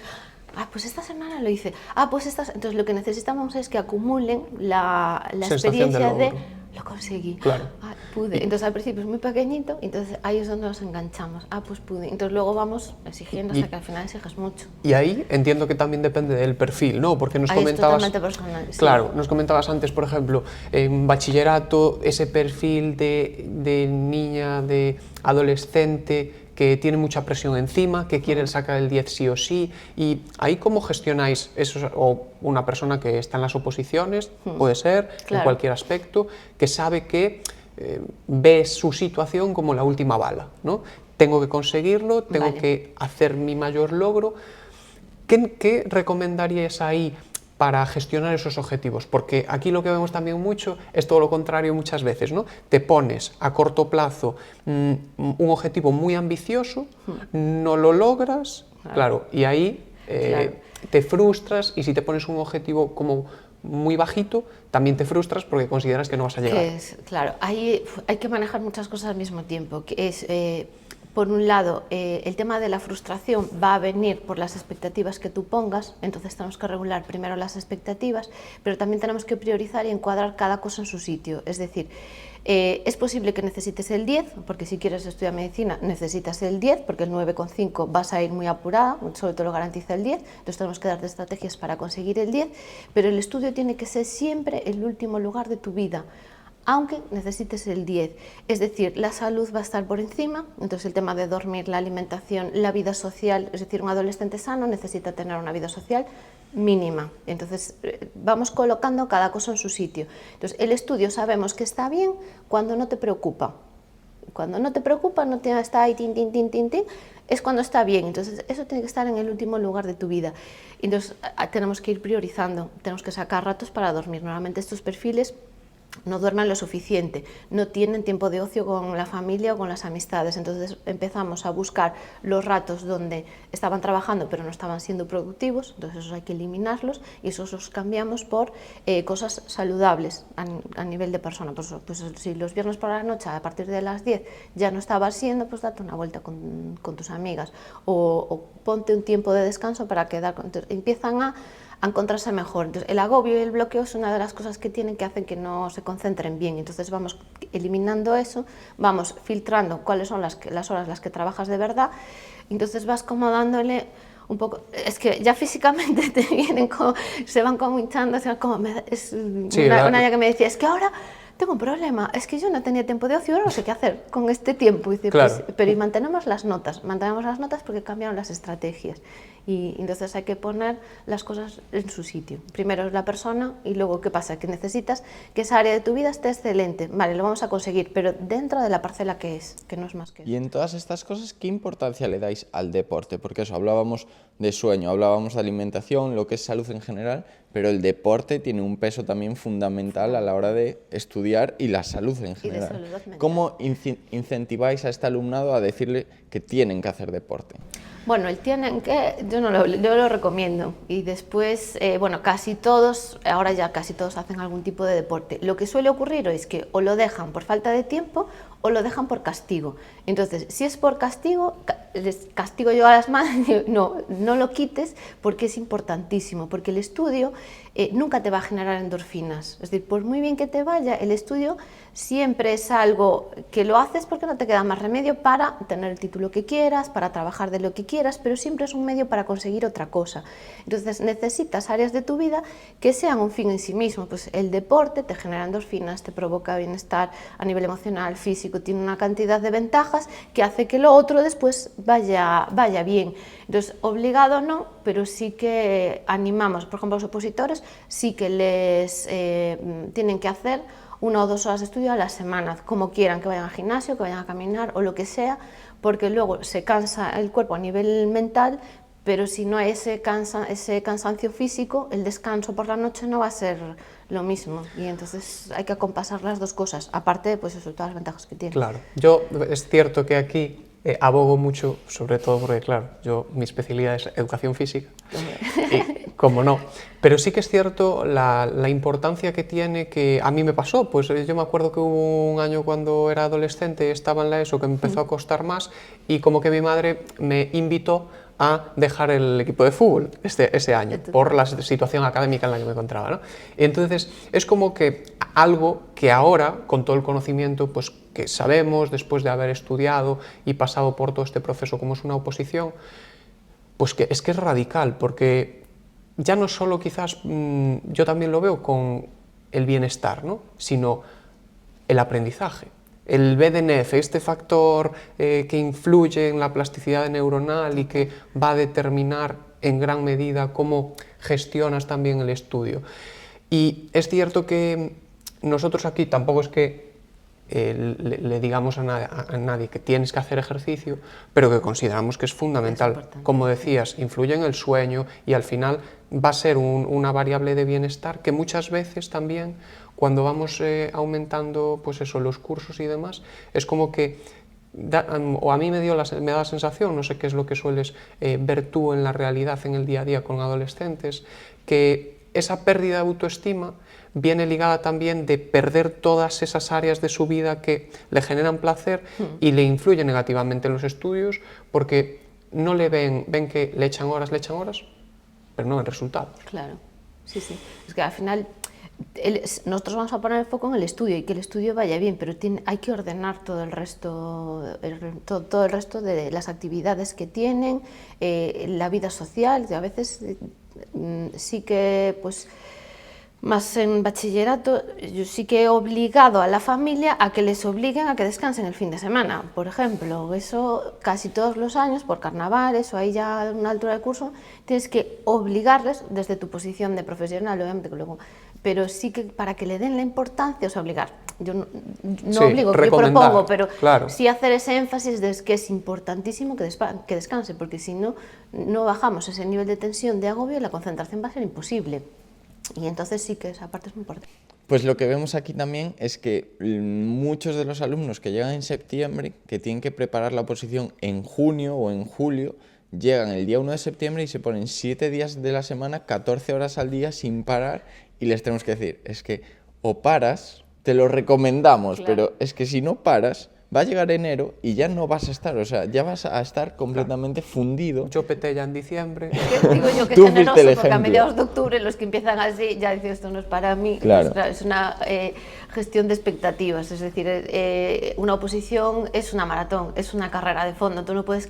[SPEAKER 1] pues esta semana lo hice, pues esta... Entonces lo que necesitamos es que acumulen la experiencia de lo conseguí,
[SPEAKER 3] claro.
[SPEAKER 1] Pude. Entonces al principio es muy pequeñito, entonces ahí es donde nos enganchamos, pues pude. Entonces luego vamos exigiendo hasta que al final exiges mucho.
[SPEAKER 3] Y ahí entiendo que también depende del perfil, ¿no? Porque nos comentabas...
[SPEAKER 1] Es totalmente personal.
[SPEAKER 3] Claro,
[SPEAKER 1] sí.
[SPEAKER 3] nos comentabas antes, por ejemplo, en bachillerato, ese perfil de niña, de adolescente que tiene mucha presión encima, que quiere sacar el 10 sí o sí, y ahí ¿cómo gestionáis eso? O una persona que está en las oposiciones, puede ser,
[SPEAKER 1] claro,
[SPEAKER 3] en cualquier aspecto, que sabe que ve su situación como la última bala, ¿no? Tengo que conseguirlo, tengo que hacer mi mayor logro. ¿Qué recomendarías ahí para gestionar esos objetivos? Porque aquí lo que vemos también mucho es todo lo contrario muchas veces, ¿no? Te pones a corto plazo un objetivo muy ambicioso, no lo logras, claro, y ahí te frustras, y si te pones un objetivo como muy bajito, también te frustras porque consideras que no vas a llegar.
[SPEAKER 1] Claro, ahí hay que manejar muchas cosas al mismo tiempo, que es... Por un lado, el tema de la frustración va a venir por las expectativas que tú pongas, entonces tenemos que regular primero las expectativas, pero también tenemos que priorizar y encuadrar cada cosa en su sitio. Es decir, es posible que necesites el 10, porque si quieres estudiar medicina necesitas el 10, porque el 9,5 vas a ir muy apurada, solo te lo garantiza el 10, entonces tenemos que darte estrategias para conseguir el 10, pero el estudio tiene que ser siempre el último lugar de tu vida, aunque necesites el 10, es decir, la salud va a estar por encima, entonces el tema de dormir, la alimentación, la vida social, es decir, un adolescente sano necesita tener una vida social mínima, entonces vamos colocando cada cosa en su sitio. Entonces el estudio sabemos que está bien cuando no te preocupa, no está ahí tin, es cuando está bien, entonces eso tiene que estar en el último lugar de tu vida. Entonces tenemos que ir priorizando, tenemos que sacar ratos para dormir. Normalmente estos perfiles no duermen lo suficiente, no tienen tiempo de ocio con la familia o con las amistades, entonces empezamos a buscar los ratos donde estaban trabajando pero no estaban siendo productivos, entonces esos hay que eliminarlos y esos los cambiamos por cosas saludables a nivel de persona. Pues si los viernes por la noche a partir de las 10 ya no estabas siendo, pues date una vuelta con tus amigas o ponte un tiempo de descanso para quedar, entonces empiezan a encontrarse mejor. Entonces, el agobio y el bloqueo es una de las cosas que tienen que hacen que no se concentren bien, entonces vamos eliminando eso, vamos filtrando cuáles son las horas las que trabajas de verdad, entonces vas como dándole un poco, es que ya físicamente te vienen como, se van como hinchando, una ya que me decía, es que ahora tengo un problema, es que yo no tenía tiempo de ocio, ahora no sé qué hacer con este tiempo. Y dice,
[SPEAKER 3] claro.
[SPEAKER 1] pero y mantenemos las notas porque cambiaron las estrategias. Y entonces hay que poner las cosas en su sitio. Primero es la persona y luego, ¿qué pasa? Que necesitas que esa área de tu vida esté excelente. Vale, lo vamos a conseguir, pero dentro de la parcela que es, que no es más que eso.
[SPEAKER 2] Y en todas estas cosas, ¿qué importancia le dais al deporte? Porque eso, hablábamos de sueño, hablábamos de alimentación, lo que es salud en general, pero el deporte tiene un peso también fundamental a la hora de estudiar y la salud en general.
[SPEAKER 1] salud mental.
[SPEAKER 2] ¿Cómo incentiváis a este alumnado a decirle que tienen que hacer deporte?
[SPEAKER 1] Bueno, el tienen que, yo lo recomiendo. Y después, bueno, casi todos, ahora ya casi todos hacen algún tipo de deporte. Lo que suele ocurrir es que o lo dejan por falta de tiempo o lo dejan por castigo. Entonces, si es por castigo, les castigo yo a las madres, no lo quites porque es importantísimo, porque el estudio nunca te va a generar endorfinas. Es decir, por muy bien que te vaya, el estudio siempre es algo que lo haces porque no te queda más remedio para tener el título que quieras, para trabajar de lo que quieras, pero siempre es un medio para conseguir otra cosa. Entonces necesitas áreas de tu vida que sean un fin en sí mismo. Pues el deporte te genera endorfinas, te provoca bienestar a nivel emocional, físico, tiene una cantidad de ventajas que hace que lo otro después vaya bien. Entonces, obligado no, pero sí que animamos, por ejemplo, a los opositores, sí que les tienen que hacer 1 o 2 horas de estudio a la semana, como quieran, que vayan al gimnasio, que vayan a caminar o lo que sea, porque luego se cansa el cuerpo a nivel mental, pero si no hay ese cansancio físico, el descanso por la noche no va a ser lo mismo, y entonces hay que acompasar las dos cosas, aparte pues eso, todas las ventajas que tiene.
[SPEAKER 3] Claro, yo es cierto que aquí abogo mucho, sobre todo porque, claro, mi especialidad es educación física, y como no, pero sí que es cierto la importancia que tiene, que a mí me pasó, pues yo me acuerdo que hubo un año cuando era adolescente, estaba en la ESO, que me empezó a costar más, y como que mi madre me invitó a dejar el equipo de fútbol ese año, por la situación académica en la que me encontraba, ¿no? Y entonces es como que algo que ahora, con todo el conocimiento pues, que sabemos, después de haber estudiado y pasado por todo este proceso como es una oposición, pues que es radical, porque ya no solo quizás, yo también lo veo con el bienestar, ¿no? Sino el aprendizaje. El BDNF, este factor que influye en la plasticidad neuronal y que va a determinar en gran medida cómo gestionas también el estudio. Y es cierto que nosotros aquí tampoco es que le digamos a nadie que tienes que hacer ejercicio, pero que consideramos que es fundamental. Como decías, influye en el sueño y al final va a ser una variable de bienestar que muchas veces también, cuando vamos aumentando pues eso, los cursos y demás, es como que, o a mí me da la sensación, no sé qué es lo que sueles ver tú en la realidad, en el día a día con adolescentes, que esa pérdida de autoestima viene ligada también de perder todas esas áreas de su vida que le generan placer y le influyen negativamente en los estudios, porque no le ven que le echan horas, pero no ven resultados.
[SPEAKER 1] Claro, sí, sí. Es que al final nosotros vamos a poner el foco en el estudio y que el estudio vaya bien, pero hay que ordenar todo el resto, todo el resto de las actividades que tienen, la vida social, que a veces sí que pues más en bachillerato, yo sí que he obligado a la familia a que les obliguen a que descansen el fin de semana, por ejemplo. Eso casi todos los años, por carnavales o ahí ya a una altura del curso, tienes que obligarles desde tu posición de profesional, obviamente, pero sí que para que le den la importancia, o sea, obligar. Yo no
[SPEAKER 3] sí,
[SPEAKER 1] obligo, yo propongo, pero
[SPEAKER 3] claro,
[SPEAKER 1] sí hacer ese énfasis de que es importantísimo que descanse, porque si no, no bajamos ese nivel de tensión, de agobio, y la concentración va a ser imposible. Y entonces sí que esa parte es muy importante.
[SPEAKER 2] Pues lo que vemos aquí también es que muchos de los alumnos que llegan en septiembre, que tienen que preparar la oposición en junio o en julio, llegan el día 1 de septiembre y se ponen 7 días de la semana, 14 horas al día sin parar, y les tenemos que decir, es que o paras, te lo recomendamos, claro, pero es que si no paras, va a llegar enero y ya no vas a estar, o sea, ya vas a estar completamente fundido.
[SPEAKER 3] Yo peté ya en diciembre.
[SPEAKER 1] Digo yo que es generoso, porque a mediados de octubre los que empiezan así ya dicen esto no es para mí.
[SPEAKER 2] Claro.
[SPEAKER 1] Es una gestión de expectativas, es decir, una oposición es una maratón, es una carrera de fondo, tú no puedes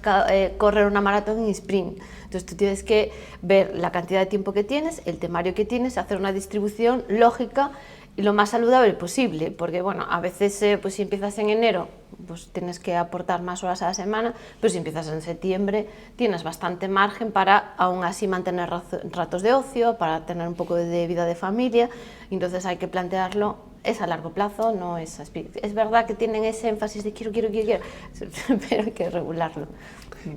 [SPEAKER 1] correr una maratón en sprint. Entonces tú tienes que ver la cantidad de tiempo que tienes, el temario que tienes, hacer una distribución lógica lo más saludable posible, porque bueno, a veces pues si empiezas en enero, pues tienes que aportar más horas a la semana, pero si empiezas en septiembre tienes bastante margen para aún así mantener ratos de ocio, para tener un poco de vida de familia, entonces hay que plantearlo, es a largo plazo, no es verdad que tienen ese énfasis de quiero, pero hay que regularlo.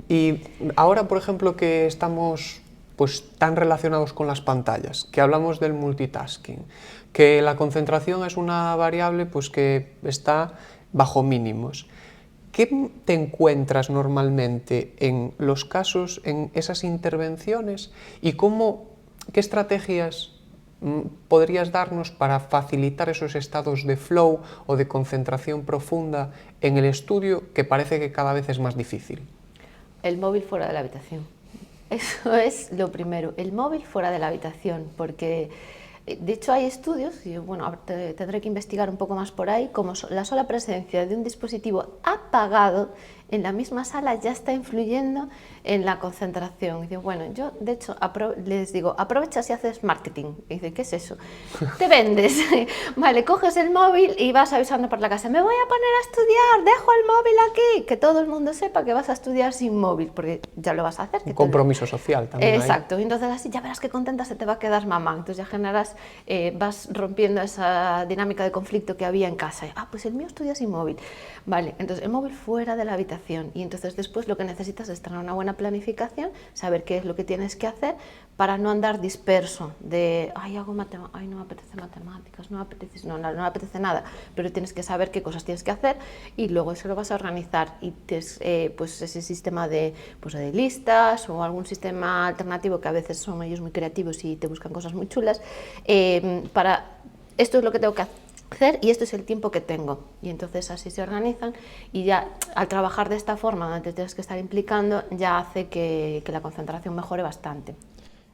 [SPEAKER 3] Y ahora, por ejemplo, que estamos pues tan relacionados con las pantallas, que hablamos del multitasking, que la concentración es una variable pues que está bajo mínimos. ¿Qué te encuentras normalmente en los casos, en esas intervenciones y qué estrategias podrías darnos para facilitar esos estados de flow o de concentración profunda en el estudio que parece que cada vez es más difícil?
[SPEAKER 1] El móvil fuera de la habitación. Eso es lo primero, el móvil fuera de la habitación, porque de hecho hay estudios, y bueno, tendré que investigar un poco más por ahí, como la sola presencia de un dispositivo apagado en la misma sala ya está influyendo en la concentración. Y digo, bueno, yo de hecho les digo, aprovecha si haces marketing. Y dice, ¿qué es eso? Te vendes, vale, coges el móvil y vas avisando por la casa, me voy a poner a estudiar, dejo el móvil aquí, que todo el mundo sepa que vas a estudiar sin móvil, porque ya lo vas a hacer.
[SPEAKER 3] Un compromiso social también.
[SPEAKER 1] Exacto, y entonces así ya verás qué contenta se te va a quedar mamá, entonces ya generas, vas rompiendo esa dinámica de conflicto que había en casa. Pues el mío estudia sin móvil, vale, entonces el móvil fuera de la habitación. Y entonces después lo que necesitas es tener una buena planificación, saber qué es lo que tienes que hacer para no andar disperso de, no me apetece matemáticas, no me apetece nada, pero tienes que saber qué cosas tienes que hacer y luego eso lo vas a organizar y pues ese sistema de listas o algún sistema alternativo que a veces son ellos muy creativos y te buscan cosas muy chulas, para esto es lo que tengo que hacer y esto es el tiempo que tengo, y entonces así se organizan y ya al trabajar de esta forma donde te tienes que estar implicando ya hace que la concentración mejore bastante.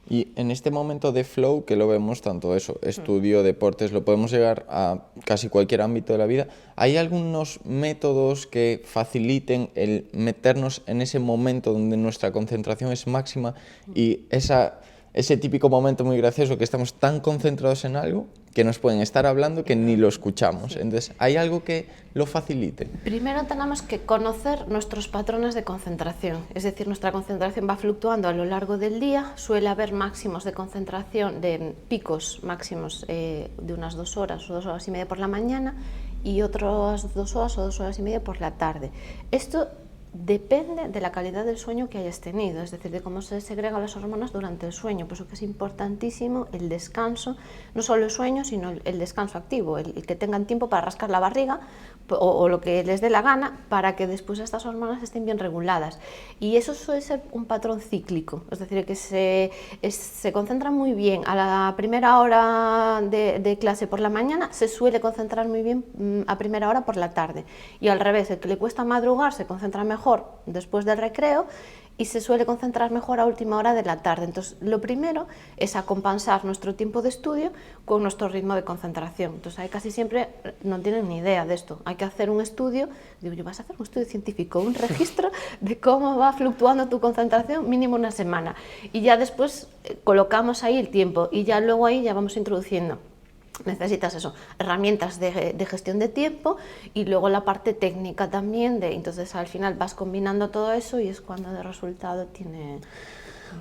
[SPEAKER 2] Y en este momento de flow, que lo vemos tanto eso, estudio, deportes, lo podemos llegar a casi cualquier ámbito de la vida, ¿hay algunos métodos que faciliten el meternos en ese momento donde nuestra concentración es máxima y ese típico momento muy gracioso que estamos tan concentrados en algo que nos pueden estar hablando que ni lo escuchamos? Entonces, ¿hay algo que lo facilite?
[SPEAKER 1] Primero tenemos que conocer nuestros patrones de concentración, es decir, nuestra concentración va fluctuando a lo largo del día, suele haber máximos de concentración, de picos máximos de unas 2 horas o 2 horas y media por la mañana y otras 2 horas o 2 horas y media por la tarde. Esto depende de la calidad del sueño que hayas tenido, es decir, de cómo se segregan las hormonas durante el sueño, por eso que es importantísimo el descanso, no solo el sueño, sino el descanso activo, el que tengan tiempo para rascar la barriga o lo que les dé la gana para que después estas hormonas estén bien reguladas. Y eso suele ser un patrón cíclico, es decir, que se concentran muy bien a la primera hora de clase por la mañana, se suele concentrar muy bien a primera hora por la tarde, y al revés, el que le cuesta madrugar se concentra mejor después del recreo y se suele concentrar mejor a última hora de la tarde. Entonces, lo primero es acompasar nuestro tiempo de estudio con nuestro ritmo de concentración. Entonces, ahí casi siempre no tienen ni idea de esto. Hay que hacer un estudio, digo yo, vas a hacer un estudio científico, un registro de cómo va fluctuando tu concentración mínimo una semana. Y ya después colocamos ahí el tiempo y ya luego ahí ya vamos introduciendo. Necesitas eso, herramientas de gestión de tiempo y luego la parte técnica también, entonces al final vas combinando todo eso y es cuando el resultado tiene...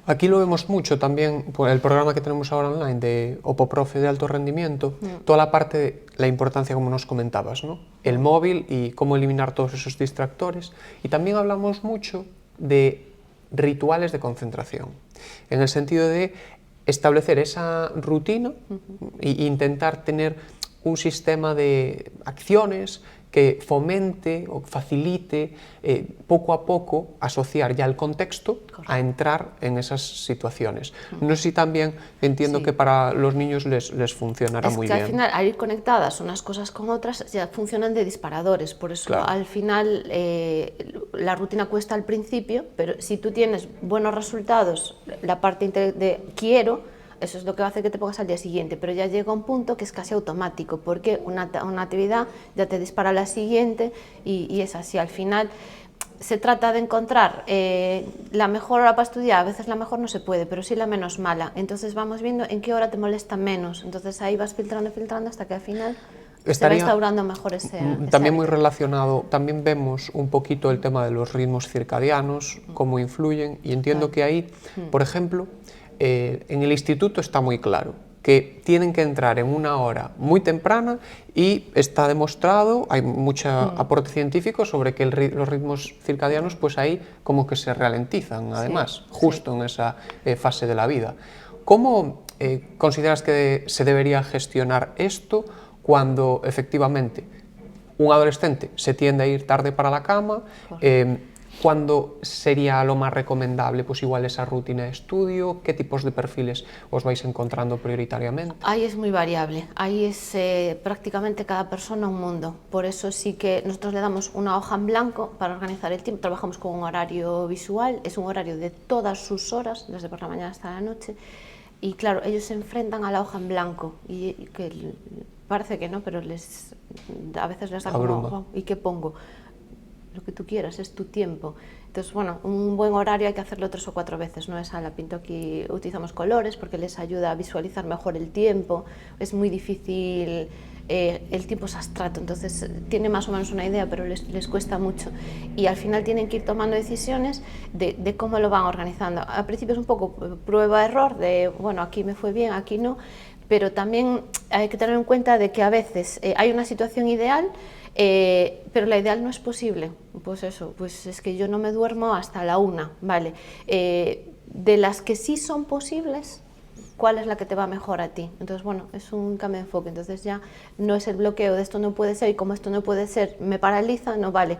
[SPEAKER 3] Aquí lo vemos mucho también por el programa que tenemos ahora online de OpoProfe de alto rendimiento, toda la parte de la importancia, como nos comentabas, ¿no? El móvil y cómo eliminar todos esos distractores, y también hablamos mucho de rituales de concentración, en el sentido de establecer esa rutina e intentar tener un sistema de acciones que fomente o facilite poco a poco asociar ya el contexto a entrar en esas situaciones. No sé si también entiendo que para los niños les funcionará muy bien.
[SPEAKER 1] Al final, al ir conectadas unas cosas con otras, ya funcionan de disparadores, por eso al final la rutina cuesta al principio, pero si tú tienes buenos resultados, la parte de quiero, eso es lo que va a hacer que te pongas al día siguiente, pero ya llega un punto que es casi automático, porque una actividad ya te dispara a la siguiente y es así. Al final se trata de encontrar la mejor hora para estudiar. A veces la mejor no se puede, pero sí la menos mala. Entonces vamos viendo en qué hora te molesta menos. Entonces ahí vas filtrando hasta que al final se va instaurando mejor ese
[SPEAKER 3] también muy
[SPEAKER 1] hábito.
[SPEAKER 3] relacionado, también vemos un poquito el tema de los ritmos circadianos, cómo influyen, y entiendo que ahí, por ejemplo, en el instituto está muy claro que tienen que entrar en una hora muy temprana y está demostrado, hay mucho aporte científico sobre que los ritmos circadianos pues ahí como que se ralentizan, además, justo en esa fase de la vida. ¿Cómo consideras que se debería gestionar esto cuando efectivamente un adolescente se tiende a ir tarde para la cama? ¿Cuándo sería lo más recomendable? Pues igual esa rutina de estudio, ¿qué tipos de perfiles os vais encontrando prioritariamente?
[SPEAKER 1] Ahí es muy variable, ahí es prácticamente cada persona un mundo. Por eso sí que nosotros le damos una hoja en blanco para organizar el tiempo. Trabajamos con un horario visual, es un horario de todas sus horas, desde por la mañana hasta la noche. Y claro, ellos se enfrentan a la hoja en blanco y que parece que no, pero a veces les da como, ¿y qué pongo? Lo que tú quieras, es tu tiempo. Entonces, bueno, un buen horario hay que hacerlo 3 o 4 veces, no es a la pinto aquí, utilizamos colores porque les ayuda a visualizar mejor el tiempo, es muy difícil, el tiempo es abstracto, entonces tiene más o menos una idea, pero les cuesta mucho y al final tienen que ir tomando decisiones de cómo lo van organizando. Al principio es un poco prueba-error, de bueno, aquí me fue bien, aquí no, pero también hay que tener en cuenta de que a veces hay una situación ideal, pero la ideal no es posible. Pues eso, pues es que yo no me duermo hasta la 1, ¿vale? De las que sí son posibles, ¿cuál es la que te va mejor a ti? Entonces, bueno, es un cambio de enfoque. Entonces ya no es el bloqueo de esto no puede ser y como esto no puede ser, me paraliza, no vale.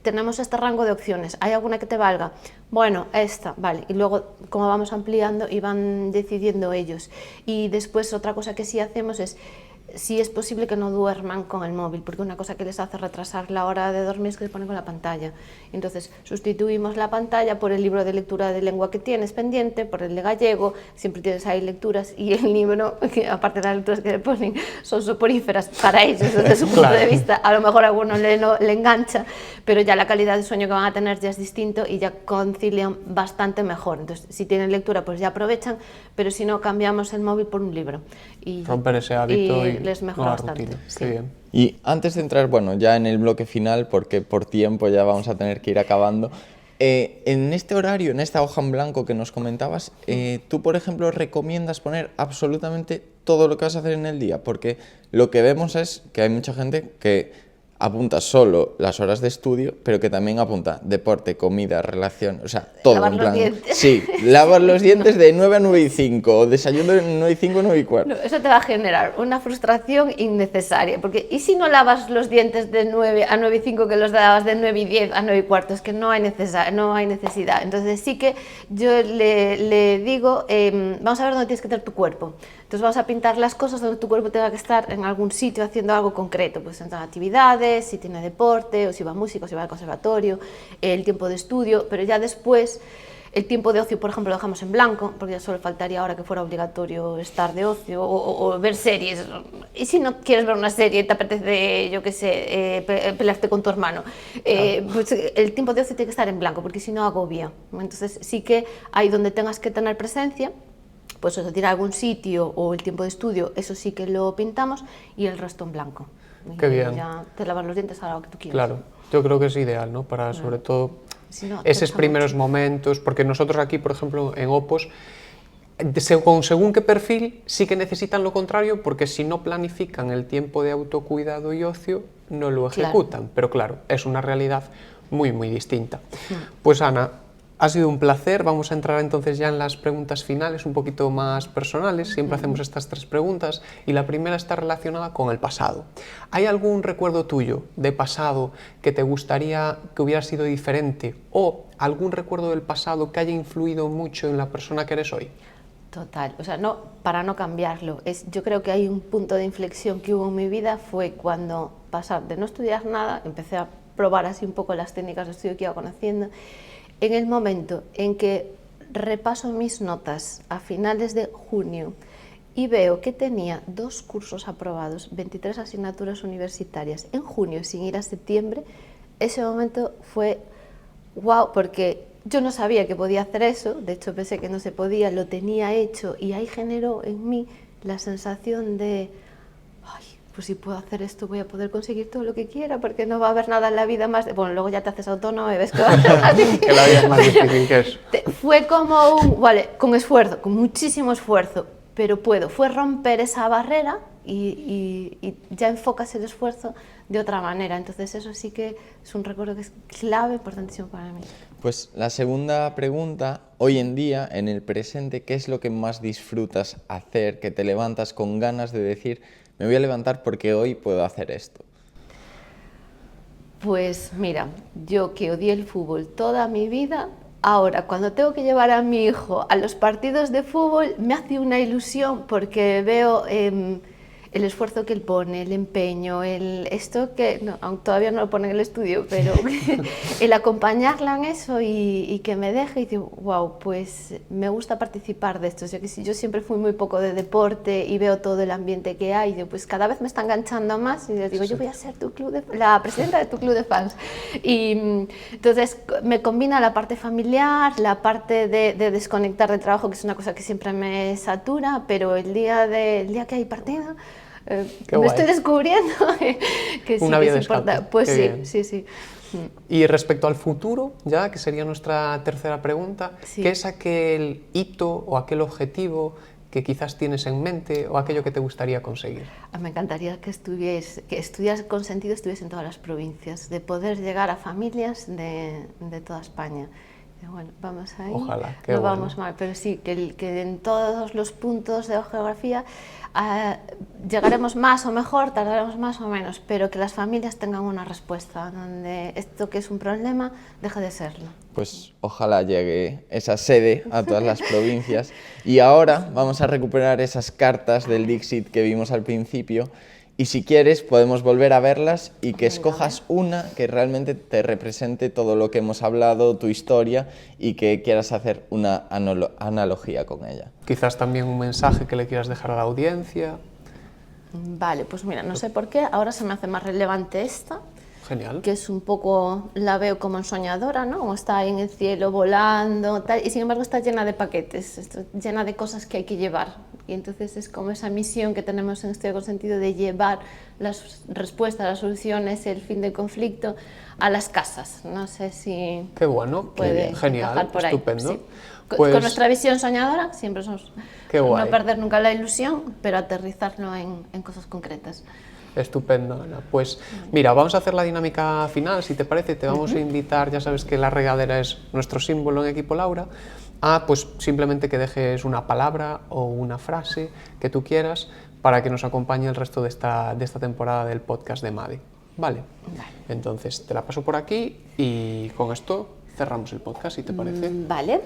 [SPEAKER 1] Tenemos este rango de opciones, ¿hay alguna que te valga? Bueno, esta, vale. Y luego, como vamos ampliando y van decidiendo ellos. Y después otra cosa que sí hacemos es, si es posible que no duerman con el móvil, porque una cosa que les hace retrasar la hora de dormir es que se ponen con la pantalla. Entonces sustituimos la pantalla por el libro de lectura de lengua que tienes pendiente, por el de gallego, siempre tienes ahí lecturas y el libro, que aparte de las lecturas que le ponen, son soporíferas para ellos desde su punto de vista, a lo mejor a alguno le engancha, pero ya la calidad de sueño que van a tener ya es distinto y ya concilian bastante mejor. Entonces si tienen lectura pues ya aprovechan, pero si no cambiamos el móvil por un libro. Y
[SPEAKER 3] romper ese hábito y
[SPEAKER 1] les mejora bastante. Sí.
[SPEAKER 3] Bien.
[SPEAKER 2] Y antes de entrar, bueno, ya en el bloque final, porque por tiempo ya vamos a tener que ir acabando, en este horario, en esta hoja en blanco que nos comentabas, tú, por ejemplo, recomiendas poner absolutamente todo lo que vas a hacer en el día, porque lo que vemos es que hay mucha gente que apunta solo las horas de estudio, pero que también apunta deporte, comida, relación, o sea, todo.
[SPEAKER 1] Lavar
[SPEAKER 2] en plan,
[SPEAKER 1] los dientes.
[SPEAKER 2] Sí, lavar los dientes de 9 a 9 y 5, o desayuno de 9 y 5 a 9 y cuarto.
[SPEAKER 1] No, eso te va a generar una frustración innecesaria, porque ¿y si no lavas los dientes de 9 a 9 y 5 que los dabas de 9 y 10 a 9 y cuarto? Es que no hay necesidad. Entonces sí que yo le digo, vamos a ver dónde tienes que tener tu cuerpo. Entonces vamos a pintar las cosas donde tu cuerpo tenga que estar en algún sitio haciendo algo concreto, pues en actividades, si tiene deporte, o si va a música, o si va al conservatorio, el tiempo de estudio, pero ya después el tiempo de ocio, por ejemplo, lo dejamos en blanco, porque ya solo faltaría ahora que fuera obligatorio estar de ocio o ver series. Y si no quieres ver una serie y te apetece, yo qué sé, pelearte con tu hermano, pues el tiempo de ocio tiene que estar en blanco, porque si no agobia. Entonces sí que ahí donde tengas que tener presencia, pues eso, tirar algún sitio o el tiempo de estudio, eso sí que lo pintamos y el resto en blanco.
[SPEAKER 3] Qué bien.
[SPEAKER 1] Y ya te lavas los dientes a lo que tú quieras.
[SPEAKER 3] Claro, yo creo que es ideal, ¿no? Para sobre todo
[SPEAKER 1] Si no,
[SPEAKER 3] esos primeros momentos, porque nosotros aquí, por ejemplo, en Opos, según qué perfil, sí que necesitan lo contrario, porque si no planifican el tiempo de autocuidado y ocio, no lo ejecutan. Claro. Pero claro, es una realidad muy, muy distinta. Pues Ana, ha sido un placer. Vamos a entrar entonces ya en las preguntas finales, un poquito más personales. Siempre hacemos estas 3 preguntas y la primera está relacionada con el pasado. ¿Hay algún recuerdo tuyo de pasado que te gustaría que hubiera sido diferente o algún recuerdo del pasado que haya influido mucho en la persona que eres hoy?
[SPEAKER 1] Total, o sea, no, para no cambiarlo. Yo creo que hay un punto de inflexión que hubo en mi vida, fue cuando pasar de no estudiar nada, empecé a probar así un poco las técnicas de estudio que iba conociendo. En el momento en que repaso mis notas a finales de junio y veo que tenía 2 cursos aprobados, 23 asignaturas universitarias en junio sin ir a septiembre, ese momento fue wow, porque yo no sabía que podía hacer eso, de hecho pensé que no se podía, lo tenía hecho y ahí generó en mí la sensación de, ay, pues si puedo hacer esto voy a poder conseguir todo lo que quiera porque no va a haber nada en la vida más, bueno, luego ya te haces autónomo y ves que va a ser más difícil.
[SPEAKER 3] Que la vida es más difícil que eso.
[SPEAKER 1] Fue como un, vale, con esfuerzo, con muchísimo esfuerzo, pero puedo, fue romper esa barrera y ya enfocas el esfuerzo de otra manera, entonces eso sí que es un recuerdo que es clave, importantísimo para mí.
[SPEAKER 2] Pues la segunda pregunta, hoy en día, en el presente, ¿qué es lo que más disfrutas hacer, que te levantas con ganas de decir, me voy a levantar porque hoy puedo hacer esto?
[SPEAKER 1] Pues mira, yo que odié el fútbol toda mi vida, ahora cuando tengo que llevar a mi hijo a los partidos de fútbol me hace una ilusión porque veo el esfuerzo que él pone, el empeño, esto que no, aún todavía no lo pone en el estudio, pero el acompañarla en eso y que me deje y digo, wow, pues me gusta participar de esto. O sea, que si yo siempre fui muy poco de deporte y veo todo el ambiente que hay, yo, pues cada vez me está enganchando más y les digo, yo voy a ser la presidenta de tu club de fans. Y entonces me combina la parte familiar, la parte de desconectar del trabajo, que es una cosa que siempre me satura, pero el día que hay partido, me estoy descubriendo que sí,
[SPEAKER 3] Una
[SPEAKER 1] que
[SPEAKER 3] vía
[SPEAKER 1] es
[SPEAKER 3] de escape.
[SPEAKER 1] importante. Pues
[SPEAKER 3] Qué
[SPEAKER 1] sí,
[SPEAKER 3] bien.
[SPEAKER 1] sí, sí.
[SPEAKER 3] Y respecto al futuro, ya que sería nuestra tercera pregunta,
[SPEAKER 1] Sí.
[SPEAKER 3] ¿qué es aquel hito o aquel objetivo que quizás tienes en mente o aquello que te gustaría conseguir?
[SPEAKER 1] Me encantaría que estudias con sentido, estuviese en todas las provincias, de poder llegar a familias de toda España. Bueno, vamos ahí,
[SPEAKER 3] Ojalá, qué
[SPEAKER 1] no
[SPEAKER 3] bueno.
[SPEAKER 1] vamos mal, pero sí, que en todos los puntos de geografía llegaremos más o mejor, tardaremos más o menos, pero que las familias tengan una respuesta, donde esto que es un problema deje de serlo.
[SPEAKER 2] Pues ojalá llegue esa sede a todas las provincias. Y ahora vamos a recuperar esas cartas del Dixit que vimos al principio. Y si quieres, podemos volver a verlas y que escojas una que realmente te represente todo lo que hemos hablado, tu historia, y que quieras hacer una analogía con ella.
[SPEAKER 3] Quizás también un mensaje que le quieras dejar a la audiencia.
[SPEAKER 1] Vale, pues mira, no sé por qué, ahora se me hace más relevante esta,
[SPEAKER 3] Genial.
[SPEAKER 1] que es un poco, la veo como ensoñadora, ¿no? Como está ahí en el cielo volando, tal, y sin embargo está llena de paquetes, llena de cosas que hay que llevar. Y entonces es como esa misión que tenemos en Estudio con Sentido de llevar las respuestas, las soluciones, el fin del conflicto a las casas. No sé si
[SPEAKER 3] Qué bueno,
[SPEAKER 1] puede
[SPEAKER 3] genial,
[SPEAKER 1] encajar por
[SPEAKER 3] estupendo.
[SPEAKER 1] ahí. Sí.
[SPEAKER 3] Pues,
[SPEAKER 1] Con nuestra visión soñadora siempre somos
[SPEAKER 3] Qué guay.
[SPEAKER 1] no perder nunca la ilusión, pero aterrizarlo en cosas concretas.
[SPEAKER 3] Estupendo, Ana. Pues mira, vamos a hacer la dinámica final, si te parece. Te vamos a invitar, ya sabes que la regadera es nuestro símbolo en Equipo Laura, a pues simplemente que dejes una palabra o una frase que tú quieras para que nos acompañe el resto de esta temporada del podcast de Madi. ¿Vale? Entonces te la paso por aquí y con esto cerramos el podcast, si te parece.
[SPEAKER 1] Vale.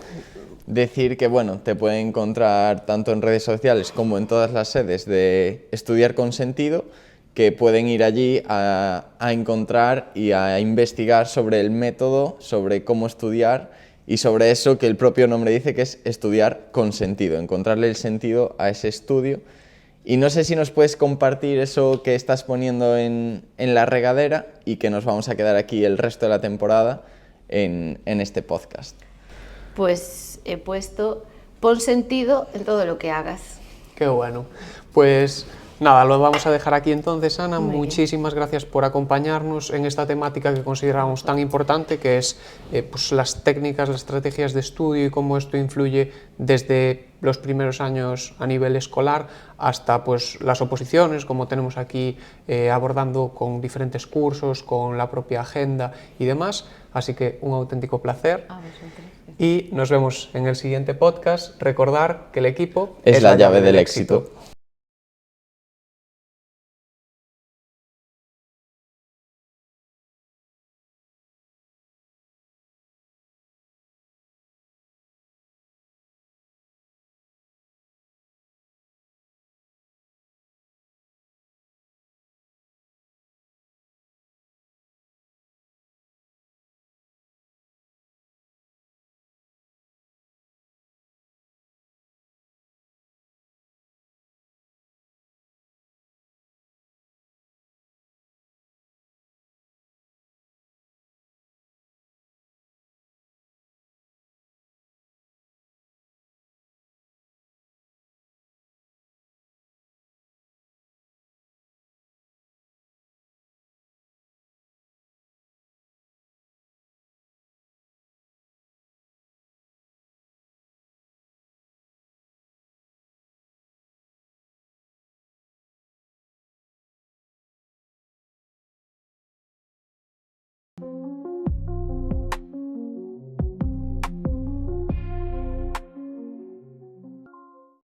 [SPEAKER 2] Decir que, bueno, te pueden encontrar tanto en redes sociales como en todas las sedes de Estudiar con Sentido, que pueden ir allí a encontrar y a investigar sobre el método, sobre cómo estudiar y sobre eso que el propio nombre dice que es estudiar con sentido, encontrarle el sentido a ese estudio. Y no sé si nos puedes compartir eso que estás poniendo en la regadera y que nos vamos a quedar aquí el resto de la temporada en este podcast.
[SPEAKER 1] Pues he puesto, pon sentido en todo lo que hagas.
[SPEAKER 3] Qué bueno. Pues nada, lo vamos a dejar aquí entonces, Ana.
[SPEAKER 1] Muy bien.
[SPEAKER 3] Muchísimas gracias por acompañarnos en esta temática que consideramos tan importante, que es pues las técnicas, las estrategias de estudio y cómo esto influye desde los primeros años a nivel escolar hasta pues las oposiciones, como tenemos aquí abordando con diferentes cursos, con la propia agenda y demás. Así que un auténtico placer. Y nos vemos en el siguiente podcast. Recordar que el equipo
[SPEAKER 2] es la llave del éxito.
[SPEAKER 3] Gracias.